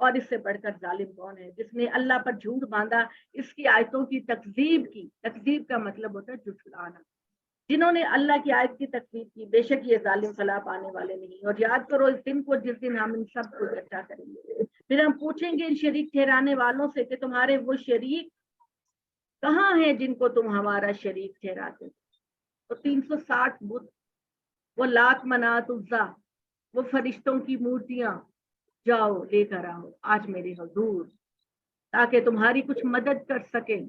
اور اس سے بڑھ کر ظالم کون ہے؟ جس نے اللہ پر جھوٹ باندھا، اس کی آیتوں کی تکذیب کی. تکذیب کا مطلب ہوتا ہے جھٹلانا. جنہوں نے اللہ کی آیت کی تکذیب کی، بے شک یہ ظالم فلاح پانے والے نہیں. اور یاد کرو اس دن کو جس دن ہم ان سب کو اکٹھا کریں گے. پھر ہم پوچھیں گے ان شریک ٹھہرانے والوں سے کہ تمہارے وہ شریک کہاں ہیں جن کو تم ہمارا شریک ٹھہراتے؟ تو 360 بت، وہ لات منات عزا، وہ فرشتوں کی مورتیاں، جاؤ لے کر آؤ آج میرے حضور، تاکہ تمہاری کچھ مدد کر سکے،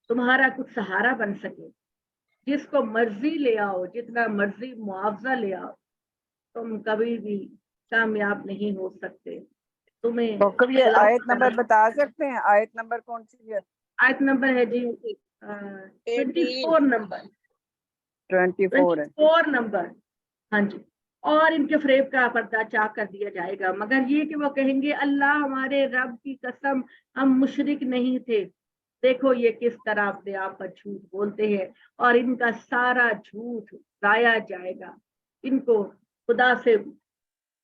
تمہارا کچھ سہارا بن سکے. جس کو مرضی لے آؤ، جتنا مرضی معاوضہ لے آؤ، تم کبھی بھی کامیاب نہیں ہو سکتے. تمہیں ڈاکٹر یہ آیت نمبر بتا سکتے ہیں؟ آیت نمبر کون سی ہے؟ آیت نمبر ہے جی 24 نمبر. 24 ہے. 24 نمبر. ہاں جی. اور ان کے فریب کا پردہ چاک کر دیا جائے گا، مگر یہ کہ وہ کہیں گے اللہ ہمارے رب کی قسم ہم مشرک نہیں تھے. دیکھو یہ کس طرح اپنے آپ پر جھوٹ بولتے ہیں، اور ان کا سارا جھوٹ ضائع جائے گا. ان کو خدا سے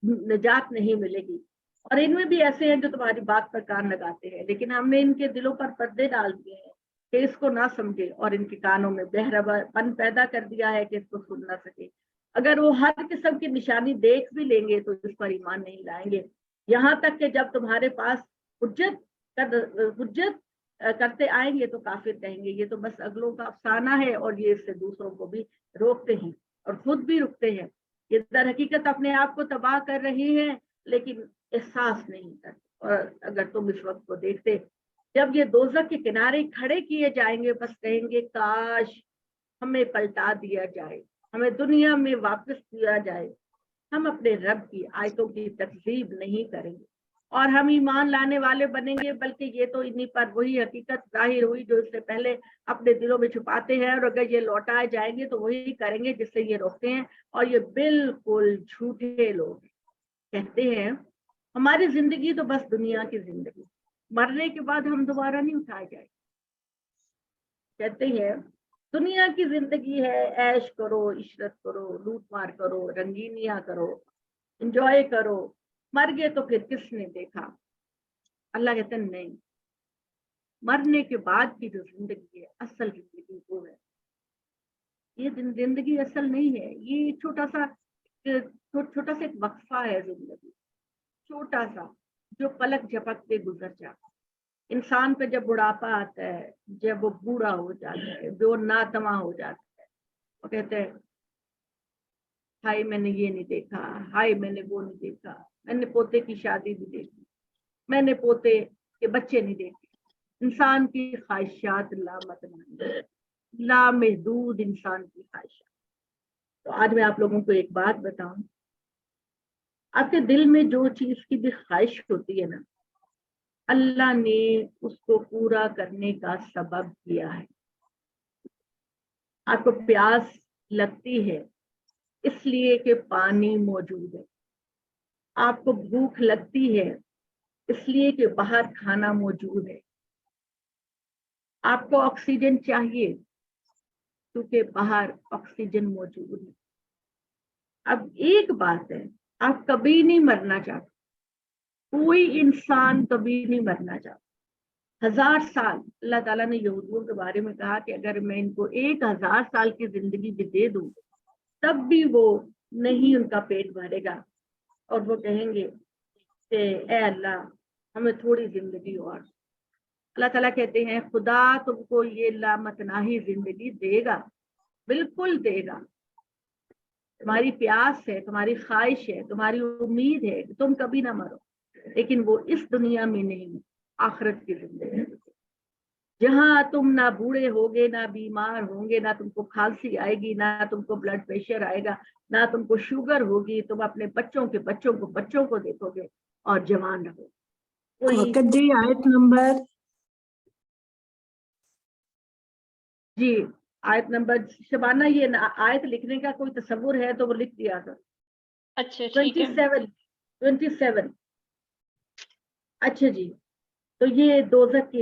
نجات نہیں ملے گی. اور ان میں بھی ایسے ہیں جو تمہاری بات پر کان لگاتے ہیں، لیکن ہم نے ان کے دلوں پر پردے ڈال دیے ہیں کہ اس کو نہ سمجھے، اور ان کے کانوں میں بہرا پن پیدا کر دیا ہے کہ اس کو سن نہ سکے. اگر وہ ہر قسم کی نشانی دیکھ بھی لیں گے تو اس پر ایمان نہیں لائیں گے، یہاں تک کہ جب تمہارے پاس حجت کرتے آئیں گے تو کافر کہیں گے یہ تو بس اگلوں کا افسانہ ہے، اور یہ اس سے دوسروں کو بھی روکتے ہیں اور خود بھی رکتے ہیں. یہ در حقیقت اپنے آپ کو تباہ کر رہے ہیں لیکن احساس نہیں کرتے. اور اگر تم اس وقت کو دیکھتے جب یہ دوزخ کے کنارے کھڑے کیے جائیں گے، بس کہیں گے کاش ہمیں پلٹا دیا جائے، ہمیں دنیا میں واپس کیا جائے، ہم اپنے رب کی آیتوں کی تکذیب نہیں کریں گے اور ہم ایمان لانے والے بنیں گے. بلکہ یہ تو انہی پر وہی حقیقت ظاہر ہوئی جو اس سے پہلے اپنے دلوں میں چھپاتے ہیں، اور اگر یہ لوٹائے جائیں گے تو وہی کریں گے جس سے یہ روکتے ہیں. اور یہ بالکل جھوٹے لوگ کہتے ہیں ہماری زندگی تو بس دنیا کی زندگی، مرنے کے بعد ہم دوبارہ نہیں اٹھائے جائیں. کہتے ہیں دنیا کی زندگی ہے، عیش کرو، عشرت کرو، لوٹ مار کرو، رنگینیاں کرو، انجوائے کرو، مر گئے تو پھر کس نے دیکھا. اللہ کہتے ہیں نہیں، مرنے کے بعد کی جو زندگی ہے اصل زندگی وہ ہے. یہ زندگی اصل نہیں ہے، یہ چھوٹا سا ایک وقفہ ہے زندگی، چھوٹا سا جو پلک جھپک کے گزر جاتا. انسان پہ جب بڑھاپا آتا ہے، جب وہ بوڑھا ہو جاتا ہے، جو ناتواں ہو جاتا ہے، وہ کہتے ہیں ہائی میں نے یہ نہیں دیکھا، ہائی میں نے وہ نہیں دیکھا، میں نے پوتے کی شادی بھی دیکھی، میں نے پوتے کے بچے نہیں دیکھے. انسان کی خواہشات لامحدود انسان کی خواہشات. تو آج میں آپ لوگوں کو ایک بات بتاؤں، آپ کے دل میں جو چیز کی بھی خواہش ہوتی ہے نا، اللہ نے اس کو پورا کرنے کا سبب کیا ہے. آپ کو پیاس لگتی ہے اس لیے کہ پانی موجود ہے، آپ کو بھوک لگتی ہے اس لیے کہ باہر کھانا موجود ہے، آپ کو آکسیجن چاہیے کیونکہ باہر آکسیجن موجود ہے. اب ایک بات ہے، آپ کبھی نہیں مرنا چاہتے، کوئی انسان کبھی نہیں مرنا چاہتا. 1000 سال اللہ تعالیٰ نے یہودیوں کے بارے میں کہا کہ اگر میں ان کو 1000 سال کی زندگی بھی دے دوں تب بھی وہ نہیں ان کا پیٹ بھرے گا، اور وہ کہیں گے کہ اے اللہ ہمیں تھوڑی زندگی اور. اللہ تعالیٰ کہتے ہیں خدا تم کو یہ لامتناہی زندگی دے گا، بالکل دے گا. تمہاری پیاس ہے، تمہاری خواہش ہے، تمہاری امید ہے کہ تم کبھی نہ مرو، لیکن وہ اس دنیا میں نہیں، آخرت کی زندگی جہاں تم نہ بوڑھے ہوگے، نہ بیمار ہوں گے، نہ تم کو کھانسی آئے گی، نہ تم کو بلڈ پریشر آئے گا، نہ تم کو شوگر ہوگی. تم اپنے بچوں کو دیکھو گے اور جوان رہو. جی آیت نمبر جی آیت نمبر شبانہ، یہ آیت لکھنے کا کوئی تصور ہے تو وہ لکھ دیا تھا. اچھا ٹھیک ہے. 27. اچھا جی تو یہ دوزخ کی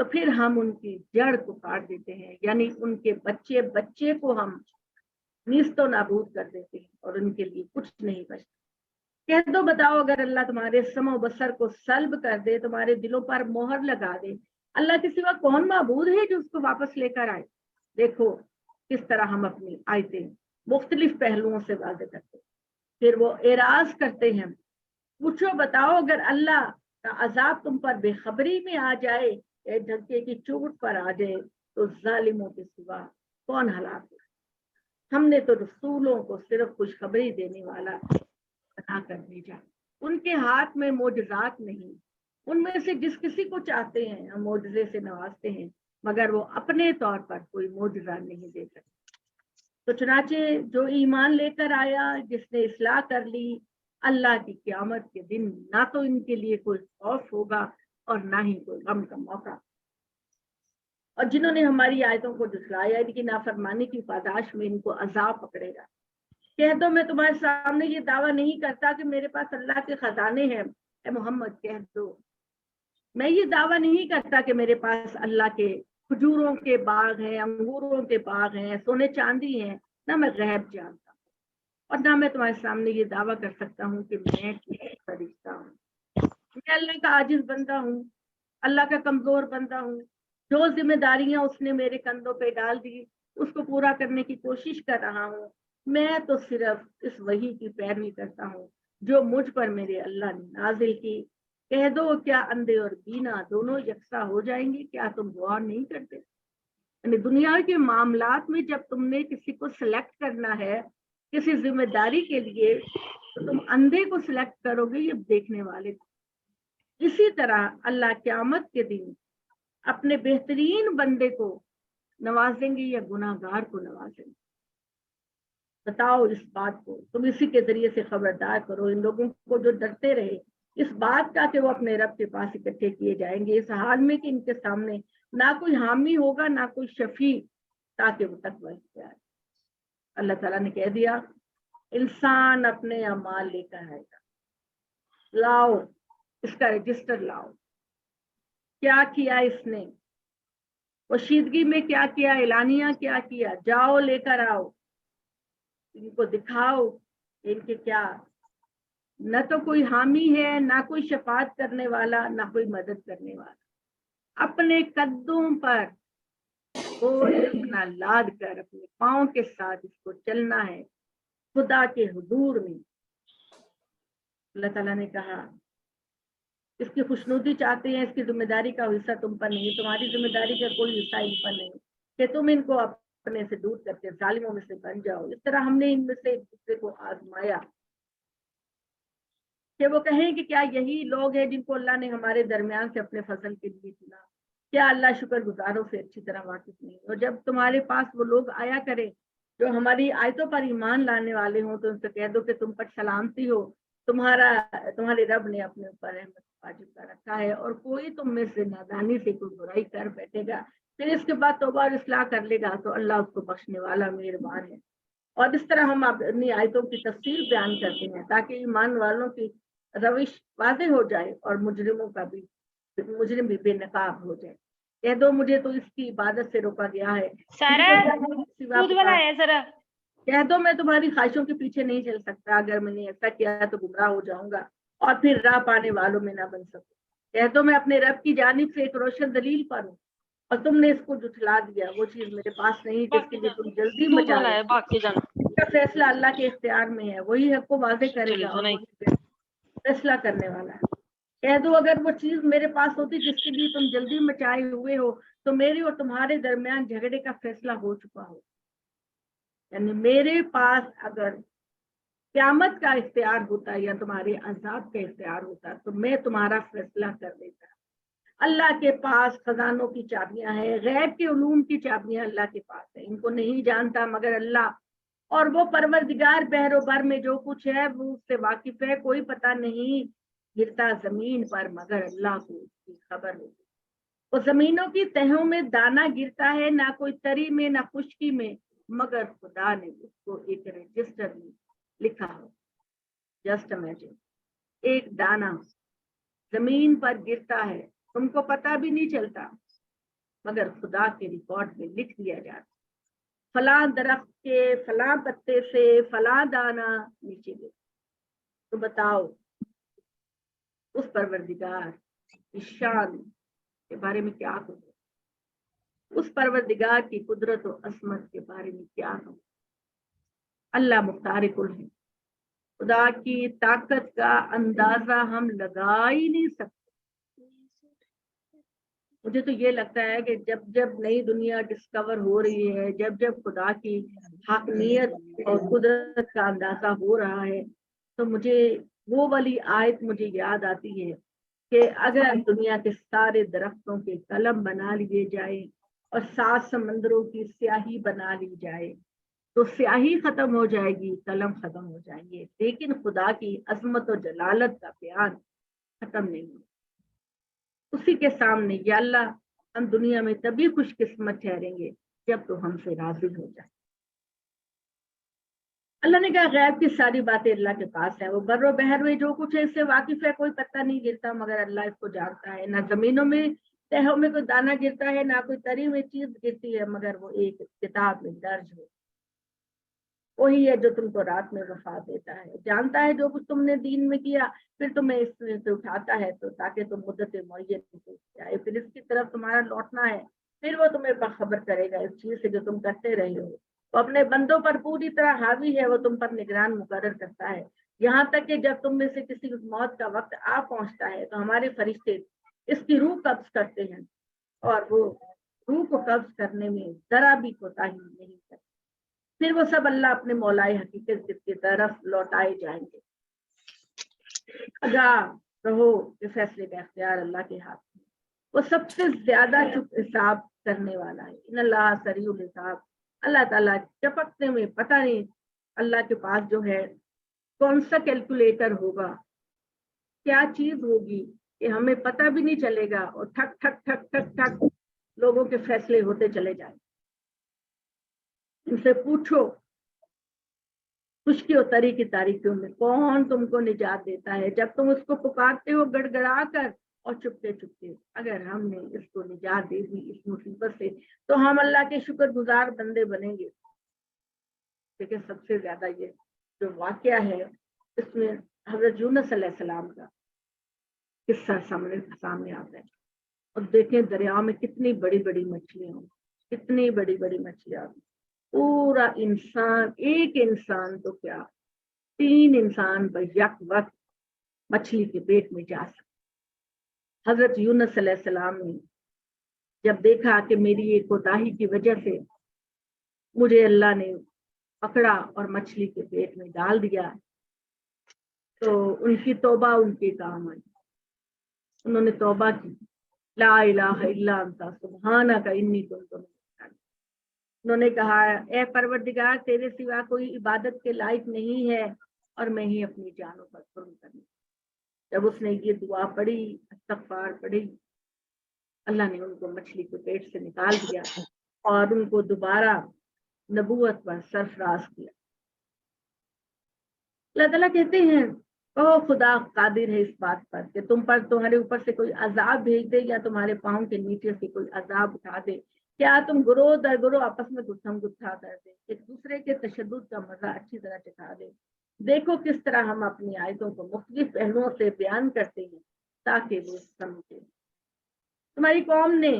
تو پھر ہم ان کی جڑ کو کاٹ دیتے ہیں، یعنی ان کے بچے بچے کو ہم نیست و نابود کر دیتے ہیں اور ان کے لیے کچھ نہیں بچتا۔ کہہ دو بتاؤ، اگر اللہ تمہارے سمع و بصر کو سلب کر دے، تمہارے دلوں پر مہر لگا دے، اللہ کے سوا کون معبود ہے جو اس کو واپس لے کر آئے؟ دیکھو کس طرح ہم اپنی آیتیں مختلف پہلوؤں سے واضح کرتے ہیں، پھر وہ اعراض کرتے ہیں۔ پوچھو بتاؤ، اگر اللہ کا عذاب تم پر بے خبری میں آ جائے، ڈھکے کی چوٹ پر آ جائے، تو ظالموں کے سوا کون ہلاک ہے؟ ہم نے تو رسولوں کو صرف خوشخبری دینے والا بنا کر بھیجا، ان کے ہاتھ میں معجزات نہیں، ان میں سے جس کسی کو چاہتے ہیں ہم معجزے سے نوازتے ہیں، مگر وہ اپنے طور پر کوئی معجزہ نہیں دے سکتے۔ تو چنانچہ جو ایمان لے کر آیا، جس نے اصلاح کر لی، اللہ کی قیامت کے دن نہ تو ان کے لیے کوئی خوف ہوگا اور نہ ہی کوئی غم کا موقع۔ اور جنہوں نے ہماری آیتوں کو جھٹلایا، ان کی نافرمانی کی پاداش میں ان کو عذاب پکڑے گا۔ کہہ دو میں تمہارے سامنے یہ دعویٰ نہیں کرتا کہ میرے پاس اللہ کے خزانے ہیں، اے محمد کہہ دو میں یہ دعویٰ نہیں کرتا کہ میرے پاس اللہ کے کھجوروں کے باغ ہیں، انگوروں کے باغ ہیں، سونے چاندی ہیں، نہ میں غیب جانتا ہوں، اور نہ میں تمہارے سامنے یہ دعویٰ کر سکتا ہوں کہ میں کسی فرشتہ ہوں۔ میں اللہ کا عاجز بندہ ہوں، اللہ کا کمزور بندہ ہوں، جو ذمہ داریاں اس نے میرے کندھوں پہ ڈال دی اس کو پورا کرنے کی کوشش کر رہا ہوں۔ میں تو صرف اس وحی کی پیروی کرتا ہوں جو مجھ پر میرے اللہ نے نازل کی۔ کہہ دو کیا اندھے اور بینا دونوں یکساں ہو جائیں گے؟ کیا تم غور نہیں کرتے؟ یعنی دنیا کے معاملات میں جب تم نے کسی کو سلیکٹ کرنا ہے کسی ذمہ داری کے لیے، تو تم اندھے کو سلیکٹ کرو گے یہ دیکھنے والے کو۔ اسی طرح اللہ قیامت کے دن اپنے بہترین بندے کو نوازیں گے یا گناہ گار کو نوازیں گے؟ بتاؤ اس بات کو، تم اسی کے ذریعے سے خبردار کرو ان لوگوں کو جو ڈرتے رہے اس بات کا کہ وہ اپنے رب کے پاس اکٹھے کیے جائیں گے، اس حال میں کہ ان کے سامنے نہ کوئی حامی ہوگا نہ کوئی شفیع، تاکہ وہ تقوی اختیار۔ اللہ تعالیٰ نے کہہ دیا انسان اپنے اعمال لے کر آئے گا، لاؤ اس کا رجسٹر لاؤ، کیا کیا اس نے، پوشیدگی میں کیا کیا، اعلانیہ کیا کیا، جاؤ لے کر آؤ، ان کو دکھاؤ ان کے کیا، نہ تو کوئی حامی ہے نہ کوئی شفاعت کرنے والا نہ کوئی مدد کرنے والا، اپنے قدوں پر وہ اپنا لاد کر اپنے پاؤں کے ساتھ اس کو چلنا ہے خدا کے حضور میں۔ اللہ تعالیٰ نے کہا اس کی خوشنودی چاہتے ہیں، اس کی ذمہ داری کا حصہ تم پر نہیں، تمہاری ذمہ داری کا کوئی حصہ ان پر نہیں کہ تم ان کو اپنے سے دور کر کے ظالموں میں سے بن جاؤ۔ اس طرح ہم نے ان میں سے ایک دوسرے کو آزمایا کہ وہ کہیں کہ کیا یہی لوگ ہیں جن کو اللہ نے ہمارے درمیان سے اپنے فضل کے لیے چنا؟ کیا اللہ شکر گزاروں سے اچھی طرح واقف نہیں؟ اور جب تمہارے پاس وہ لوگ آیا کرے جو ہماری آیتوں پر ایمان لانے والے ہوں تو ان سے کہہ دو کہ تم پر سلامتی ہو، تمہارے رب نے اپنے اوپر رحمت واجب کر رکھا ہے، اور کوئی تم میں سے نادانی سے کوئی برائی کر بیٹھے گا پھر اس کے بعد توبہ اور اصلاح کر لے گا تو اللہ اس کو بخشنے والا مہربان ہے۔ اور اس طرح ہم اپنی آیتوں کی تفصیل بیان کرتے ہیں تاکہ ایمان والوں کی روش واضح ہو جائے اور مجرم بھی بے نقاب ہو جائے۔ کہہ دو مجھے تو اس کی عبادت سے روکا گیا ہے، کہہ دو میں تمہاری خواہشوں کے پیچھے نہیں چل سکتا، اگر میں نے ایسا کیا تو گمراہ ہو جاؤں گا اور پھر راہ پانے والوں میں نہ بن سکوں۔ کہہ دو میں اپنے رب کی جانب سے ایک روشن دلیل پر ہوں اور تم نے اس کو جھٹلا دیا، وہ چیز میرے پاس نہیں جس کے لیے تم جلدی مچا رہے ہو۔ اس کا فیصلہ اللہ کے اختیار میں ہے، وہی حق کو واضح کرے گا اور وہی فیصلہ کرنے والا ہے۔ کہہ دو اگر وہ چیز میرے پاس ہوتی جس کے لیے تم جلدی مچائے ہوئے ہو تو میری اور تمہارے درمیان جھگڑے کا فیصلہ ہو چکا ہو، یعنی میرے پاس اگر قیامت کا اختیار ہوتا یا تمہارے عذاب کا اختیار ہوتا تو میں تمہارا فیصلہ کر دیتا۔ اللہ کے پاس خزانوں کی چابیاں ہیں، غیب کے علوم کی چابیاں اللہ کے پاس ہیں، ان کو نہیں جانتا مگر اللہ، اور وہ پروردگار بحر و بر میں جو کچھ ہے وہ اس سے واقف ہے، کوئی پتہ نہیں گرتا زمین پر مگر اللہ کو اس کی خبر ہوتی۔ وہ زمینوں کی تہوں میں دانا گرتا ہے، نہ کوئی تری میں نہ خشکی میں، مگر خدا نے اس کو ایک رجسٹر میں لکھا ہو۔ جسٹ امیجن ایک دانا زمین پر گرتا ہے، تم کو پتہ بھی نہیں چلتا، مگر خدا کے ریکارڈ میں لکھ دیا جاتا فلاں درخت کے فلاں پتے سے فلاں دانہ نیچے گر۔ تو بتاؤ اس پروردگار کی شان کے بارے میں کیا کہوں، اس پروردگار کی قدرت و عظمت کے بارے میں کیا کہوں۔ اللہ مختار کل ہے، خدا کی طاقت کا اندازہ ہم لگا ہی نہیں سکتے۔ مجھے تو یہ لگتا ہے کہ جب جب نئی دنیا ڈسکور ہو رہی ہے، جب جب خدا کی حاکمیت اور قدرت کا اندازہ ہو رہا ہے، تو مجھے وہ والی آیت مجھے یاد آتی ہے کہ اگر دنیا کے سارے درختوں کے قلم بنا لیے جائیں اور 7 سمندروں کی سیاہی بنا لی جائے تو سیاہی ختم ہو جائے گی، قلم ختم ہو جائیں گے، لیکن خدا کی عظمت و جلالت کا بیان ختم نہیں ہوگا۔ اسی کے سامنے یا اللہ ہم دنیا میں تبھی خوش قسمت ٹھہریں گے جب تو ہم سے راضی ہو جائے۔ اللہ نے کہا غیب کی ساری باتیں اللہ کے پاس ہیں، وہ بر و بحر میں جو کچھ ہے اس سے واقف ہے، کوئی پتہ نہیں گرتا مگر اللہ اس کو جانتا ہے، نہ زمینوں میں تہوں میں کوئی دانہ گرتا ہے، نہ کوئی تری میں چیز گرتی ہے مگر وہ ایک کتاب میں درج ہو۔ وہی ہے جو تم کو رات میں وفا دیتا ہے، جانتا ہے جو کچھ تم نے دین میں کیا، پھر تمہیں اس سے اٹھاتا ہے تو تاکہ تم مدت معین سے جائے، پھر اس کی طرف تمہارا لوٹنا ہے، پھر وہ تمہیں باخبر کرے گا اس چیز سے جو تم کرتے رہے ہو۔ وہ اپنے بندوں پر پوری طرح حاوی ہے، وہ تم پر نگران مقرر کرتا ہے، یہاں تک کہ جب تم میں سے کسی موت کا وقت آ پہنچتا ہے تو ہمارے فرشتے اس کی روح قبض کرتے ہیں اور وہ روح کو قبض کرنے میں ذرا بھی کوتاہی نہیں کرتے، پھر وہ سب اللہ اپنے مولائے حقیقت کی طرف لوٹائے جائیں گے۔ آگاہ رہو کہ فیصلے کا اختیار اللہ کے ہاتھ میں، وہ سب سے زیادہ چپ حساب کرنے والا ہے۔ ان اللہ سریع الحساب، اللہ تعالیٰ چپکنے میں پتہ نہیں اللہ کے پاس جو ہے کون سا کیلکولیٹر ہوگا، کیا چیز ہوگی کہ ہمیں پتہ بھی نہیں چلے گا اور ٹھک ٹھک ٹھک ٹھک ٹھک لوگوں کے فیصلے ہوتے چلے جائیں۔ ان سے پوچھو خشکی و تری کی تاریکیوں میں کون تم کو نجات دیتا ہے جب تم اس کو پکارتے ہو گڑ گڑا کر اور چپتے چپتے۔ اگر ہم نے اس کو نجات دے دی اس مصیبت سے تو ہم اللہ کے شکر گزار بندے بنیں گے۔ لیکن سب سے زیادہ یہ جو واقعہ ہے اس میں حضرت یونس علیہ السلام کا قصہ سامنے آتا ہے، اور دیکھیں دریا میں کتنی بڑی بڑی مچھلیاں ہوں، کتنی بڑی بڑی مچھلیاں ہوں، پورا انسان، ایک انسان تو کیا 3 انسان بیک وقت مچھلی کے پیٹ میں جا سکتے۔ حضرت یونس علیہ السلام نے جب دیکھا کہ میری یہ کوتاہی کی وجہ سے مجھے اللہ نے پکڑا اور مچھلی کے پیٹ میں ڈال دیا، تو ان کی توبہ ان کے کام آئی، انہوں نے توبہ کی، لا الہ الا انت سبحانک انی کنت من الظالمین۔ انہوں نے کہا اے پروردگار تیرے سوا کوئی عبادت کے لائق نہیں ہے اور میں ہی اپنی جانوں پر ظلم کروں۔ جب اس نے یہ دعا پڑھی، استغفار پڑھی، اللہ نے ان کو مچھلی کے پیٹ سے نکال دیا اور ان کو دوبارہ نبوت پر سرفراز کیا۔ اللہ تعالیٰ کہتے ہیں او خدا قادر ہے اس بات پر کہ تم پر تمہارے اوپر سے کوئی عذاب بھیج دے یا تمہارے پاؤں کے نیچے سے کوئی عذاب اٹھا دے، کیا تم گروہ در گروہ آپس میں گتھم گتھا کر دے، ایک دوسرے کے تشدد کا مزہ اچھی طرح چکھا دے۔ دیکھو کس طرح ہم اپنی آیتوں کو مختلف پہلوؤں سے بیان کرتے ہیں تاکہ وہ سمجھے۔ تمہاری قوم نے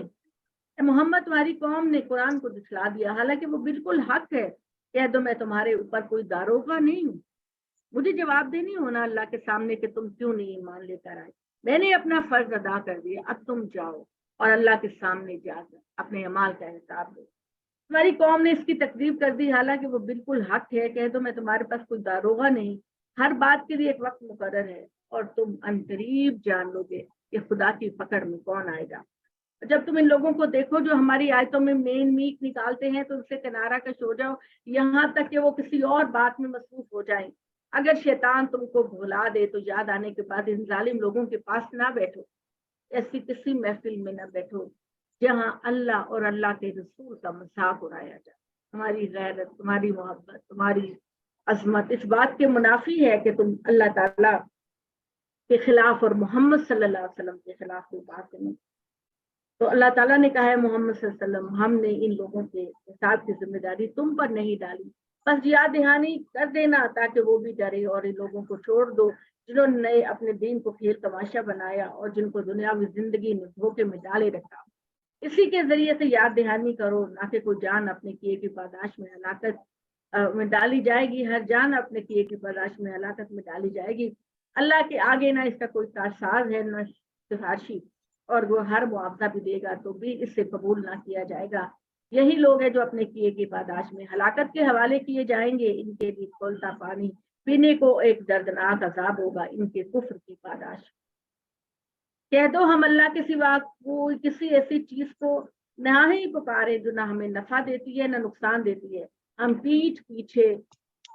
محمد تمہاری قوم نے قرآن کو دکھلا دیا، حالانکہ وہ بالکل حق ہے۔ کہہ دو میں تمہارے اوپر کوئی داروغہ نہیں ہوں، مجھے جواب دہ نہیں ہونا اللہ کے سامنے کہ تم کیوں نہیں ایمان لے کر آئے، میں نے اپنا فرض ادا کر دیا، اب تم جاؤ اور اللہ کے سامنے جا کر اپنے اعمال کا حساب دو۔ تمہاری قوم نے اس کی تکذیب کر دی، حالانکہ وہ بالکل حق ہے۔ کہہ دو میں تمہارے پاس کوئی داروغہ نہیں، ہر بات کے لیے ایک وقت مقرر ہے اور تم عنقریب جان لو گے کہ خدا کی پکڑ میں کون آئے گا۔ جب تم ان لوگوں کو دیکھو جو ہماری آیتوں میں مین میک نکالتے ہیں تو ان سے کنارہ کش ہو جاؤ، یہاں تک کہ وہ کسی اور بات میں مصروف ہو جائیں۔ اگر شیطان تم کو بھلا دے تو یاد آنے کے بعد ان ظالم لوگوں کے پاس نہ بیٹھو، ایسی کسی محفل میں نہ بیٹھو جہاں اللہ اور اللہ کے رسول کا مذاق اڑایا جائے۔ تمہاری غیرت، تمہاری محبت، تمہاری عظمت اس بات کے منافی ہے کہ تم اللہ تعالیٰ کے خلاف اور محمد صلی اللہ علیہ وسلم کے خلاف کوئی بات کریں۔ تو اللہ تعالیٰ نے کہا ہے محمد صلی اللہ علیہ وسلم ہم نے ان لوگوں کے حساب کی ذمہ داری تم پر نہیں ڈالی، بس یاد دہانی کر دینا تاکہ وہ بھی ڈرے، اور ان لوگوں کو چھوڑ دو جنہوں نے اپنے دین کو کھیل تماشا بنایا اور جن کو دنیاوی زندگی میں دھوکے میں ڈالے رکھا۔ اسی کے ذریعے سے یاد دہانی کرو، نہ کہ کوئی جان اپنے کیے کی پاداش میں ہلاکت میں ڈالی جائے گی، ہر جان اپنے کیے کی پاداش میں ہلاکت میں ڈالی جائے گی۔ اللہ کے آگے نہ اس کا کوئی کارساز ہے نہ سفارشی، اور وہ ہر معاوضہ بھی دے گا تو بھی اس سے قبول نہ کیا جائے گا۔ یہی لوگ ہیں جو اپنے کیے کی پاداش میں ہلاکت کے حوالے کیے جائیں گے، ان کے لیے کھولتا پانی پینے کو ایک دردناک عذاب ہوگا، ان کے کفر کی پاداش۔ کہہ دو ہم اللہ کے سوا کوئی کسی ایسی چیز کو نہ ہی پکارے جو نہ ہمیں نفع دیتی ہے نہ نقصان دیتی ہے، ہم پیٹھ پیچھے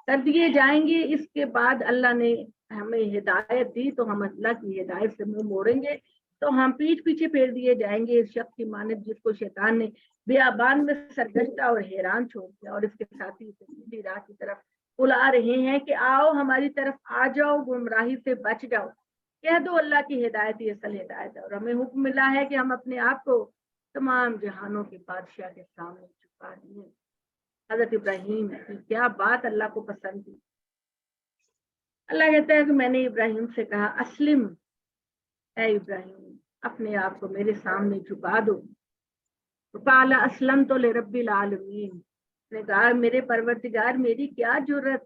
کر دیے جائیں گے۔ اس کے بعد اللہ نے ہمیں ہدایت دی تو ہم اللہ کی ہدایت سے منہ موڑیں گے تو ہم پیٹھ پیچھے پھیر دیے جائیں گے اس شخص کی مانند جس کو شیطان نے بیابان میں سرگشتہ اور حیران چھوڑ دیا، اور اس کے ساتھی اسے سیدھی راہ کی طرف بلا رہے ہیں کہ آؤ ہماری طرف آ جاؤ، گمراہی سے بچ جاؤ۔ کہہ دو اللہ کی ہدایت ہی اصل ہدایت ہے، اور ہمیں حکم ملا ہے کہ ہم اپنے آپ کو تمام جہانوں کے بادشاہ کے سامنے جھکا دیں۔ حضرت ابراہیم کی کیا بات اللہ کو پسند تھی۔ اللہ کہتا ہے کہ میں نے ابراہیم سے کہا اسلم، اے ابراہیم اپنے آپ کو میرے سامنے جھکا دو۔ قال اسلمت لرب العالمین، نے کہا میرے پروردگار میری کیا جرت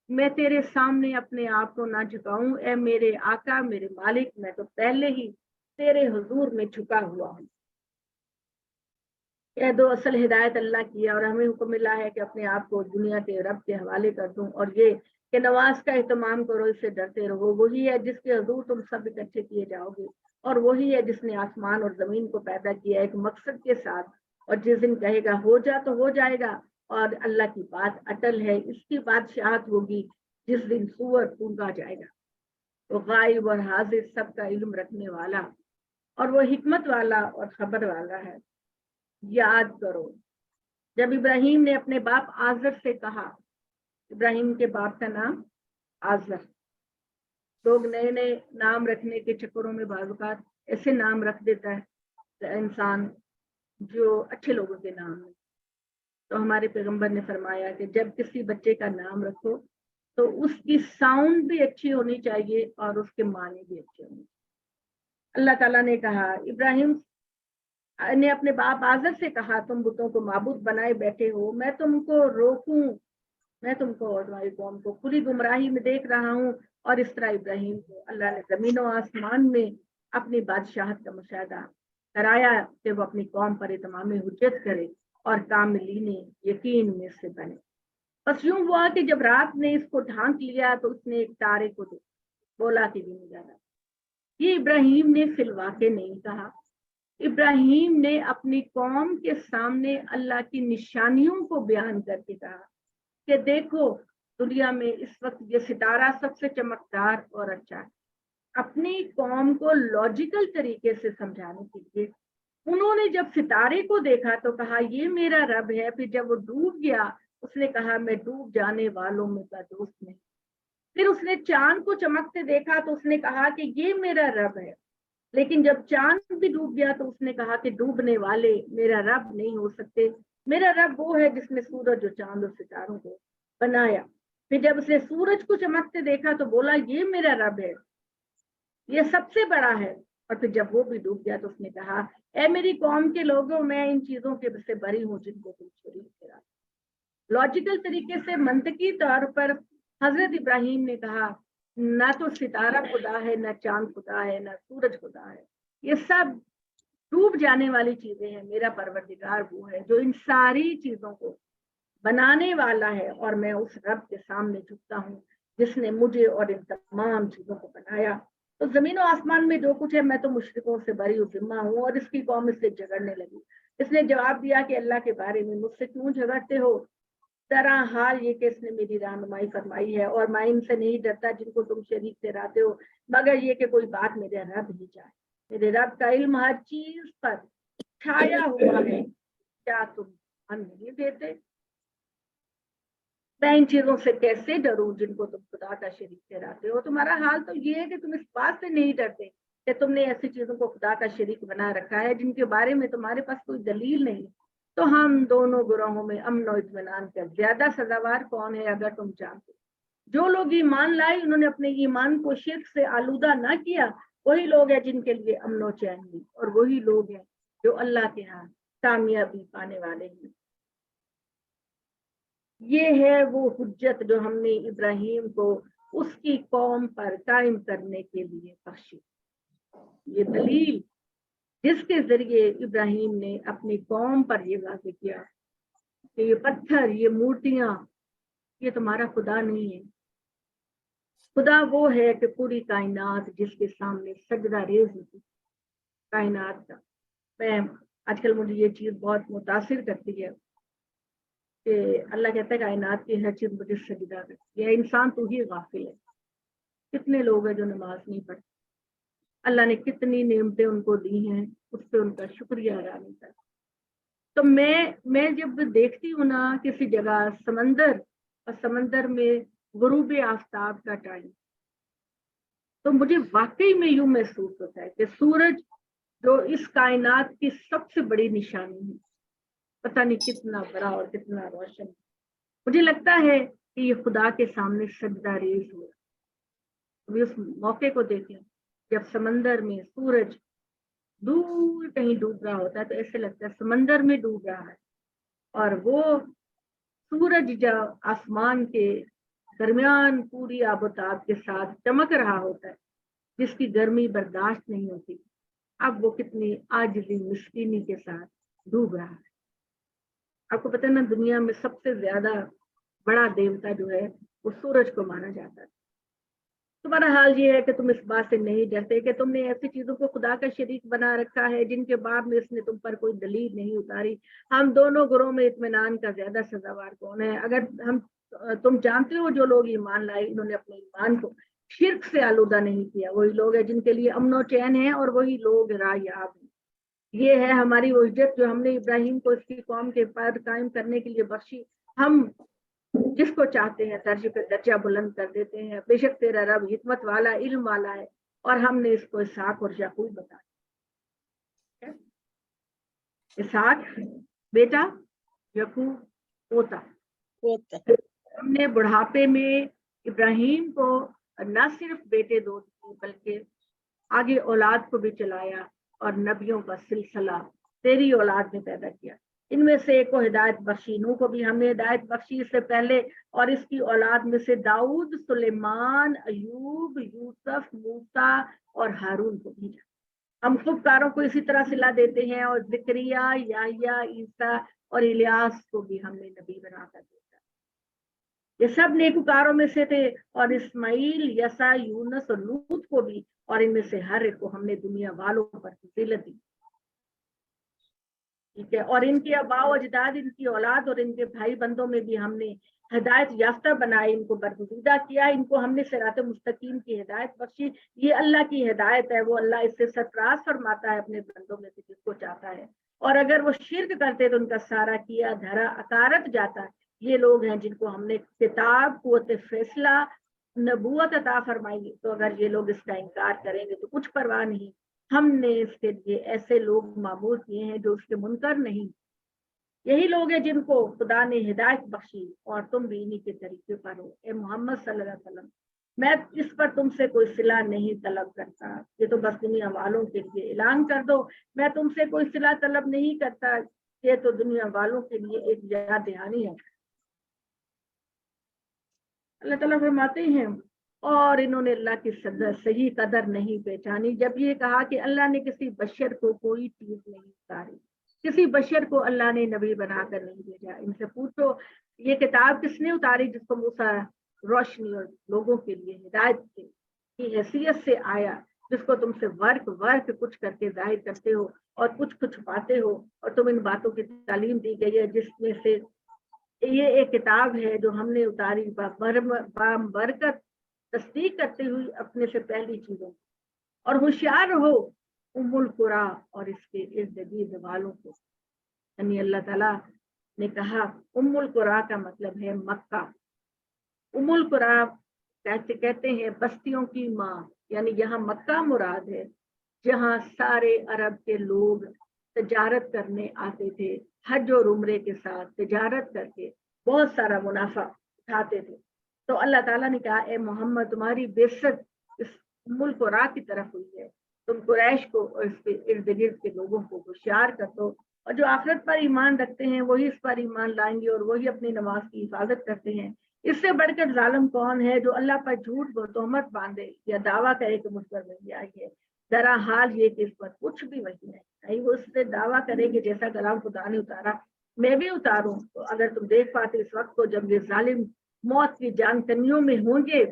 میں تیرے سامنے اپنے آپ کو نہ جھکاؤں، اے میرے آقا میرے مالک میں تو پہلے ہی تیرے حضور میں جھکا ہوا ہوں۔ یہ دو اصل ہدایت اللہ کی ہے، اور ہمیں حکم ملا ہے کہ اپنے آپ کو دنیا کے رب کے حوالے کر دوں، اور یہ کہ نماز کا اہتمام کرو، اس سے ڈرتے رہو۔ وہی ہے جس کے حضور تم سب اکٹھے کیے جاؤ گے، اور وہی ہے جس نے آسمان اور زمین کو پیدا کیا ایک مقصد کے ساتھ، اور جس دن کہے گا ہو جا تو ہو جائے گا، اور اللہ کی بات اٹل ہے، اس کی بادشاہت ہوگی جس دن سور پھونکا جائے گا۔ وہ غائب اور حاضر سب کا علم رکھنے والا، اور وہ حکمت والا اور خبر والا ہے۔ یاد کرو جب ابراہیم نے اپنے باپ آزر سے کہا، ابراہیم کے باپ کا نام آزر، لوگ نئے نئے نام رکھنے کے چکروں میں بعض اوقات ایسے نام رکھ دیتا ہے انسان جو اچھے لوگوں کے نام ہیں۔ تو ہمارے پیغمبر نے فرمایا کہ جب کسی بچے کا نام رکھو تو اس کی ساؤنڈ بھی اچھی ہونی چاہیے اور اس کے معنی بھی اچھے ہونے چاہیے۔ اللہ تعالیٰ نے کہا ابراہیم نے اپنے باپ آزر سے کہا تم بتوں کو معبود بنائے بیٹھے ہو، میں تم کو روکوں، میں تم کو اور تمہاری قوم کو کھلی گمراہی میں دیکھ رہا ہوں۔ اور اس طرح ابراہیم کو اللہ نے زمین و آسمان میں اپنی بادشاہت کا مشاہدہ کرایا کہ وہ اپنی قوم پر اتمام حجت کرے اور کاملین یقین میں سے بنے۔ بس یوں ہوا کہ جب رات نے اس کو ڈھانک لیا تو اس نے ایک تارے کو بولا کہ بھی نظارہ۔ یہ ابراہیم نے فی الواقع نہیں کہا، ابراہیم نے اپنی قوم کے سامنے اللہ کی نشانیوں کو بیان کر کے کہا کہ دیکھو دنیا میں اس وقت یہ ستارہ سب سے چمکدار اور اچھا ہے۔ اپنی قوم کو لاجیکل طریقے سے سمجھانے کے لیے انہوں نے جب ستارے کو دیکھا تو کہا یہ میرا رب ہے، پھر جب وہ ڈوب گیا اس نے کہا میں ڈوب جانے والوں میں کا دوست نہیں۔ پھر اس نے چاند کو چمکتے دیکھا تو اس نے کہا کہ یہ میرا رب ہے، لیکن جب چاند بھی ڈوب گیا تو اس نے کہا کہ ڈوبنے والے میرا رب نہیں ہو سکتے، میرا رب وہ ہے جس نے سورج اور چاند اور ستاروں کو بنایا۔ پھر جب اس نے سورج کو چمکتے دیکھا تو بولا یہ میرا رب ہے، یہ سب سے بڑا ہے۔ اور پھر جب وہ بھی ڈوب گیا تو اس نے کہا اے میری قوم کے لوگوں میں ان چیزوں کے سے بری ہوں جن کو تم شریک کرا۔ لاجیکل طریقے سے منطقی طور پر حضرت ابراہیم نے کہا نہ تو ستارہ خدا ہے، نہ چاند خدا ہے، نہ سورج خدا ہے، یہ سب ڈوب جانے والی چیزیں ہیں، میرا پروردگار وہ ہے جو ان ساری چیزوں کو بنانے والا ہے، اور میں اس رب کے سامنے جھکتا ہوں جس نے مجھے اور ان تمام چیزوں کو بنایا۔ تو زمین و آسمان میں جو کچھ ہے میں تو مشرکوں سے بری و ذمہ ہوں۔ اور اس کی قوم اس سے جھگڑنے لگی۔ اس نے جواب دیا کہ اللہ کے بارے میں مجھ سے کیوں جھگڑتے ہو؟ طرح حال یہ کہ اس نے میری رہنمائی فرمائی ہے، اور میں ان سے نہیں ڈرتا جن کو تم شریک ٹھہراتے ہو، مگر یہ کہ کوئی بات میرے رب ہی جائے۔ میرے رب کا علم ہر چیز پر چھایا ہوا ہے، کیا تم ہم نہیں دیتے؟ میں ان چیزوں سے کیسے ڈروں جن کو تم خدا کا شریک ٹھہراتے ہو؟ تمہارا حال تو یہ ہے کہ تم اس بات سے نہیں ڈرتے کہ تم نے ایسی چیزوں کو خدا کا شریک بنا رکھا ہے جن کے بارے میں تمہارے پاس کوئی دلیل نہیں، تو ہم دونوں گروہوں میں امن و اطمینان کا زیادہ سزاوار کون ہے اگر تم چاہتے۔ جو لوگ ایمان لائے انہوں نے اپنے ایمان کو شرک سے آلودہ نہ کیا، وہی لوگ ہیں جن کے لیے امن و چین ہوئی، اور وہی لوگ ہیں جو اللہ کے ہاں کامیابی پانے والے ہیں۔ یہ ہے وہ حجت جو ہم نے ابراہیم کو اس کی قوم پر قائم کرنے کے لیے بخشی، یہ دلیل جس کے ذریعے ابراہیم نے اپنی قوم پر یہ واضح کیا کہ یہ پتھر، یہ مورتیاں، یہ تمہارا خدا نہیں ہے، خدا وہ ہے کہ پوری کائنات جس کے سامنے سجدہ ریز ہوتی کائنات کا۔ میں آج کل مجھے یہ چیز بہت متاثر کرتی ہے کہ اللہ کہتا ہے کائنات کی ہر چیز مجھے سجدہ کرتی ہے، انسان تو ہی غافل ہے۔ کتنے لوگ ہیں جو نماز نہیں پڑھتے، اللہ نے کتنی نعمتیں ان کو دی ہیں، اس پہ ان کا شکریہ ادا نہیں کرتے۔ تو میں جب دیکھتی ہوں نا کسی جگہ سمندر، اور سمندر میں غروب آفتاب کا ٹائم، تو مجھے واقعی میں یوں محسوس ہوتا ہے کہ سورج جو اس کائنات کی سب سے بڑی نشانی ہے، پتہ نہیں کتنا بڑا اور کتنا روشن، مجھے لگتا ہے کہ یہ خدا کے سامنے سجدہ ریز ہوا۔ ابھی اس موقع کو دیکھیں جب سمندر میں سورج دور کہیں ڈوب رہا ہوتا ہے تو ایسے لگتا ہے سمندر میں ڈوب رہا ہے، اور وہ سورج جب آسمان کے درمیان پوری آب و تاب کے ساتھ چمک رہا ہوتا ہے جس کی گرمی برداشت نہیں ہوتی، اب وہ کتنی عاجزی مسکینی کے ساتھ ڈوب رہا ہے۔ آپ کو پتہ ہے نا دنیا میں سب سے زیادہ بڑا دیوتا جو ہے وہ سورج کو مانا جاتا ہے۔ تمہارا حال یہ ہے کہ تم اس بات سے نہیں ڈرتے کہ تم نے ایسی چیزوں کو خدا کا شریک بنا رکھا ہے جن کے بعد میں اس نے تم پر کوئی دلیل نہیں اتاری۔ ہم دونوں گروہ میں اطمینان کا زیادہ سزاوار کون ہے؟ اگر تم جانتے ہو جو لوگ ایمان لائے انہوں نے اپنے ایمان کو شرک سے آلودہ نہیں کیا، وہی لوگ ہیں جن کے لیے امن و چین ہے، اور وہی لوگ راہ یاب ہیں۔ یہ ہے ہماری وہ عزت جو ہم نے ابراہیم کو اس کی قوم کے پر قائم کرنے کے لیے بخشی۔ ہم جس کو چاہتے ہیں درجے پہ درجہ بلند کر دیتے ہیں۔ بے شک تیرا رب حکمت والا، علم والا ہے، اور ہم نے اس کو اسحاق اور یعقوب بتایا۔ اسحاق بیٹا، یعقوب پوتا۔ ہم نے بڑھاپے میں ابراہیم کو نہ صرف بیٹے دو دیے بلکہ آگے اولاد کو بھی چلایا، اور نبیوں کا سلسلہ تیری اولاد نے پیدا کیا۔ ان میں سے ایک کو ہدایت بخشی، نوح کو بھی ہم نے ہدایت بخشی اس سے پہلے، اور اس کی اولاد میں سے داؤد، سلیمان، ایوب، یوسف، موسیٰ اور ہارون کو بھیجا۔ ہم خوب کاروں کو اسی طرح صلہ دیتے ہیں، اور زکریا، یحییٰ، عیسیٰ اور الیاس کو بھی ہم نے نبی بنا کر بھیجا۔ یہ سب نیکوکاروں میں سے تھے، اور اسماعیل، یسع، یونس اور لوط کو بھی، اور ان میں سے ہر ایک کو ہم نے دنیا والوں پر فضیلت دی۔ ٹھیک ہے، اور ان کے آباء و اجداد، ان کی اولاد اور ان کے بھائی بندوں میں بھی ہم نے ہدایت یافتہ بنائے، ان کو برگزیدہ کیا، ان کو ہم نے صراط مستقیم کی ہدایت بخشی۔ یہ اللہ کی ہدایت ہے، وہ اللہ اس سے سرفراز فرماتا ہے اپنے بندوں میں سے جس کو چاہتا ہے، اور اگر وہ شرک کرتے تو ان کا سارا کیا دھرا اکارت جاتا ہے۔ یہ لوگ ہیں جن کو ہم نے کتاب، قوت فیصلہ، نبوت عطا فرمائی، تو اگر یہ لوگ اس کا انکار کریں گے تو کچھ پرواہ نہیں۔ ہم نے اس کے لیے ایسے لوگ معمور کیے ہیں جو اس کے منکر نہیں۔ یہی لوگ ہیں جن کو خدا نے ہدایت بخشی، اور تم بھی انہی کے طریقے پر ہو۔ اے محمد صلی اللہ علیہ وسلم، میں اس پر تم سے کوئی صلہ نہیں طلب کرتا، یہ تو بس دنیا والوں کے لیے اعلان کر دو۔ میں تم سے کوئی صلہ طلب نہیں کرتا، یہ تو دنیا والوں کے لیے ایک یاد دہانی ہے۔ اللہ تعالیٰ فرماتے ہیں اور انہوں نے اللہ کی صحیح قدر نہیں پہچانی جب یہ کہا کہ اللہ نے کسی بشر کو کوئی چیز نہیں اتاری، کسی بشر کو اللہ نے نبی بنا کر نہیں بھیجا۔ ان سے پوچھو یہ کتاب کس نے اتاری جس کو موسیٰ روشنی اور لوگوں کے لیے ہدایت کی حیثیت سے آیا، جس کو تم سے ورک کچھ کر کے ظاہر کرتے ہو اور کچھ چھپاتے ہو، اور تم ان باتوں کی تعلیم دی گئی ہے جس میں سے یہ ایک کتاب ہے جو ہم نے اتاری برکت، تصدیق کرتے ہوئی اپنے سے پہلی چیزوں، اور ہوشیار رہو ام القرا اور اس کے ارد گرد والوں کو۔ یعنی اللہ تعالیٰ نے کہا ام القرا کا مطلب ہے مکہ۔ ام القرا کہتے ہیں بستیوں کی ماں، یعنی یہاں مکہ مراد ہے، جہاں سارے عرب کے لوگ تجارت کرنے آتے تھے، حج اور عمرے کے ساتھ تجارت کر کے بہت سارا منافع اٹھاتے تھے. تو اللہ تعالیٰ نے کہا اے محمد تمہاری بعثت اس ملک و راہ کی طرف ہوئی ہے، تم قریش کو اور اس کے ارد گرد کے لوگوں کو ہوشیار کر دو، اور جو آخرت پر ایمان رکھتے ہیں وہی اس پر ایمان لائیں گے اور وہی اپنی نماز کی حفاظت کرتے ہیں. اس سے بڑھ کر ظالم کون ہے جو اللہ پر جھوٹ و تہمت باندھے یا دعویٰ کرے کہ مجھ پر وحی آئی ہے. ذرا حال یہ کہ اس پر کچھ بھی وحی نہیں، وہ اس سے دعویٰ کرے کہ جیسا کلام خدا نے اتارا میں بھی اتاروں. تو اگر تم دیکھ پاتے اس وقت کو جب یہ ظالم موت کی جان کنیوں میں ہوں گے،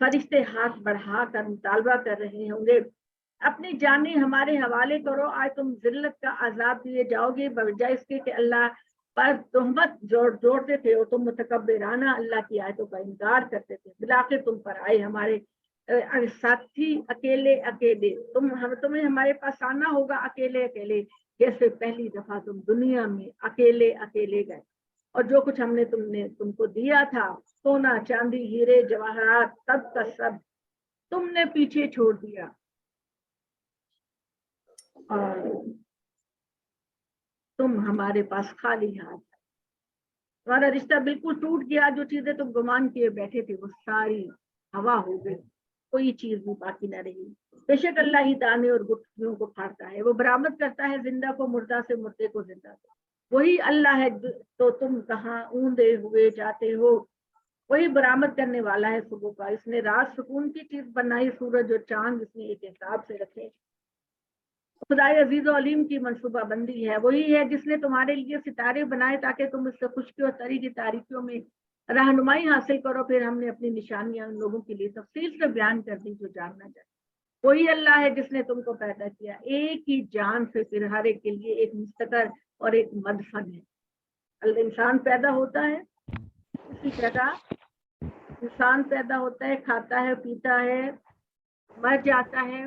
فرشتے ہاتھ بڑھا کر مطالبہ کر رہے ہوں گے اپنی جانیں ہمارے حوالے کرو، آج تم ذلت کا عذاب دیے جاؤ گے بجائے اس کے کہ اللہ پر تہمت جوڑتے تھے اور تم متکبرانہ اللہ کی آیتوں کا انکار کرتے تھے. بلاخر تم پر آئے ہمارے ساتھی اکیلے اکیلے، تمہیں ہمارے پاس آنا ہوگا اکیلے اکیلے جیسے پہلی دفعہ تم دنیا میں اکیلے اکیلے گئے. اور جو کچھ ہم نے تم کو دیا تھا سونا چاندی ہیرے جواہرات سب کا سب تم نے پیچھے چھوڑ دیا اور تم ہمارے پاس خالی ہاتھ. تمہارا رشتہ بالکل ٹوٹ گیا، جو چیزیں تم گمان کیے بیٹھے تھے وہ ساری ہوا ہو گئی، کوئی چیز بھی باقی نہ رہی. بے شک اللہ ہی دانے اور گٹھلیوں کو پھاڑتا ہے، وہ برآمد کرتا ہے زندہ کو مردہ سے، مردے کو زندہ سے. وہی اللہ ہے تو تم کہاں اوندے ہوئے جاتے ہو. وہی برآمد کرنے والا ہے صبح کا، اس نے رات سکون کی چیز بنائی، سورج اور چاند اس نے ایک حساب سے رکھے. خدائے عزیز و علیم کی منصوبہ بندی ہے. وہی ہے جس نے تمہارے لیے ستارے بنائے تاکہ تم اس سے خشکی اور تری کی تاریکیوں میں رہنمائی حاصل کرو. پھر ہم نے اپنی نشانیاں ان لوگوں کے لیے تفصیل سے بیان کر دی جو جاننا چاہتے. وہی اللہ ہے جس نے تم کو پیدا کیا ایک ہی جان سے، پھر ہر ایک کے لیے ایک مستقر اور ایک مدفن ہے. انسان پیدا ہوتا ہے اسی طرح انسان پیدا ہوتا ہے، کھاتا ہے پیتا ہے مر جاتا ہے،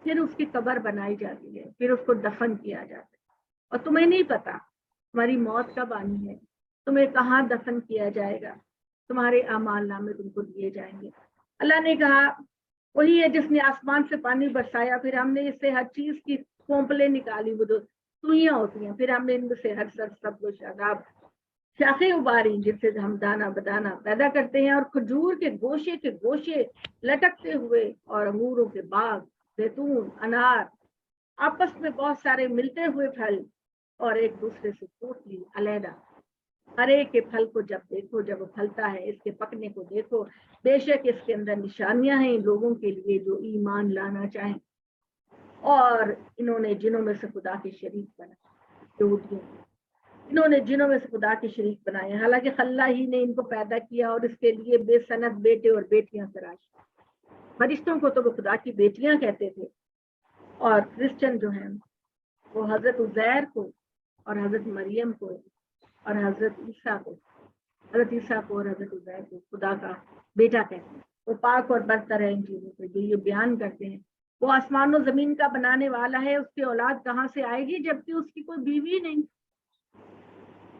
پھر اس کی قبر بنائی جاتی ہے، پھر اس کو دفن کیا جاتا ہے. اور تمہیں نہیں پتا تمہاری موت کب آنی ہے، تمہیں کہاں دفن کیا جائے گا، تمہارے اعمال نامے تم کو دیے جائیں گے. اللہ نے کہا وہی ہے جس نے آسمان سے پانی برسایا، پھر ہم نے اس سے ہر چیز کی پونپلیں نکالی، وہ جو سوئیاں ہوتی ہیں، پھر ہم نے ان میں سے ہر سبز و شاداب شاخیں اباری جس سے ہم دانا بدانا پیدا کرتے ہیں، اور کھجور کے گوشے لٹکتے ہوئے، اور انگوروں کے باغ، زیتون، انار، آپس میں بہت سارے ملتے ہوئے پھل اور ایک دوسرے سے ٹوٹلی علیحدہ. ہر ایک کے پھل کو جب دیکھو، جب وہ پھلتا ہے، اس کے پکنے کو دیکھو، بے شک اس کے اندر نشانیاں ہیں لوگوں کے لیے جو ایمان لانا چاہیں. اور انہوں نے جنوں میں سے خدا کے شریک بنائے، یہودیوں انہوں نے جنوں میں سے خدا کے شریک بنائے، حالانکہ اللہ ہی نے ان کو پیدا کیا اور اس کے لیے بے سند بیٹے اور بیٹیاں تراشی. فرشتوں کو تو وہ خدا کی بیٹیاں کہتے تھے، اور کرسچن جو ہیں وہ حضرت عزیر کو اور حضرت مریم کو اور حضرت عیسیٰ کو اور حضرت عزیر کو خدا کا بیٹا کہتے ہیں. وہ پاک اور برتر ہے ان چیزوں سے جو یہ بیان کرتے ہیں. وہ آسمان و زمین کا بنانے والا ہے، اس کی اولاد کہاں سے آئے گی جبکہ اس کی کوئی بیوی نہیں.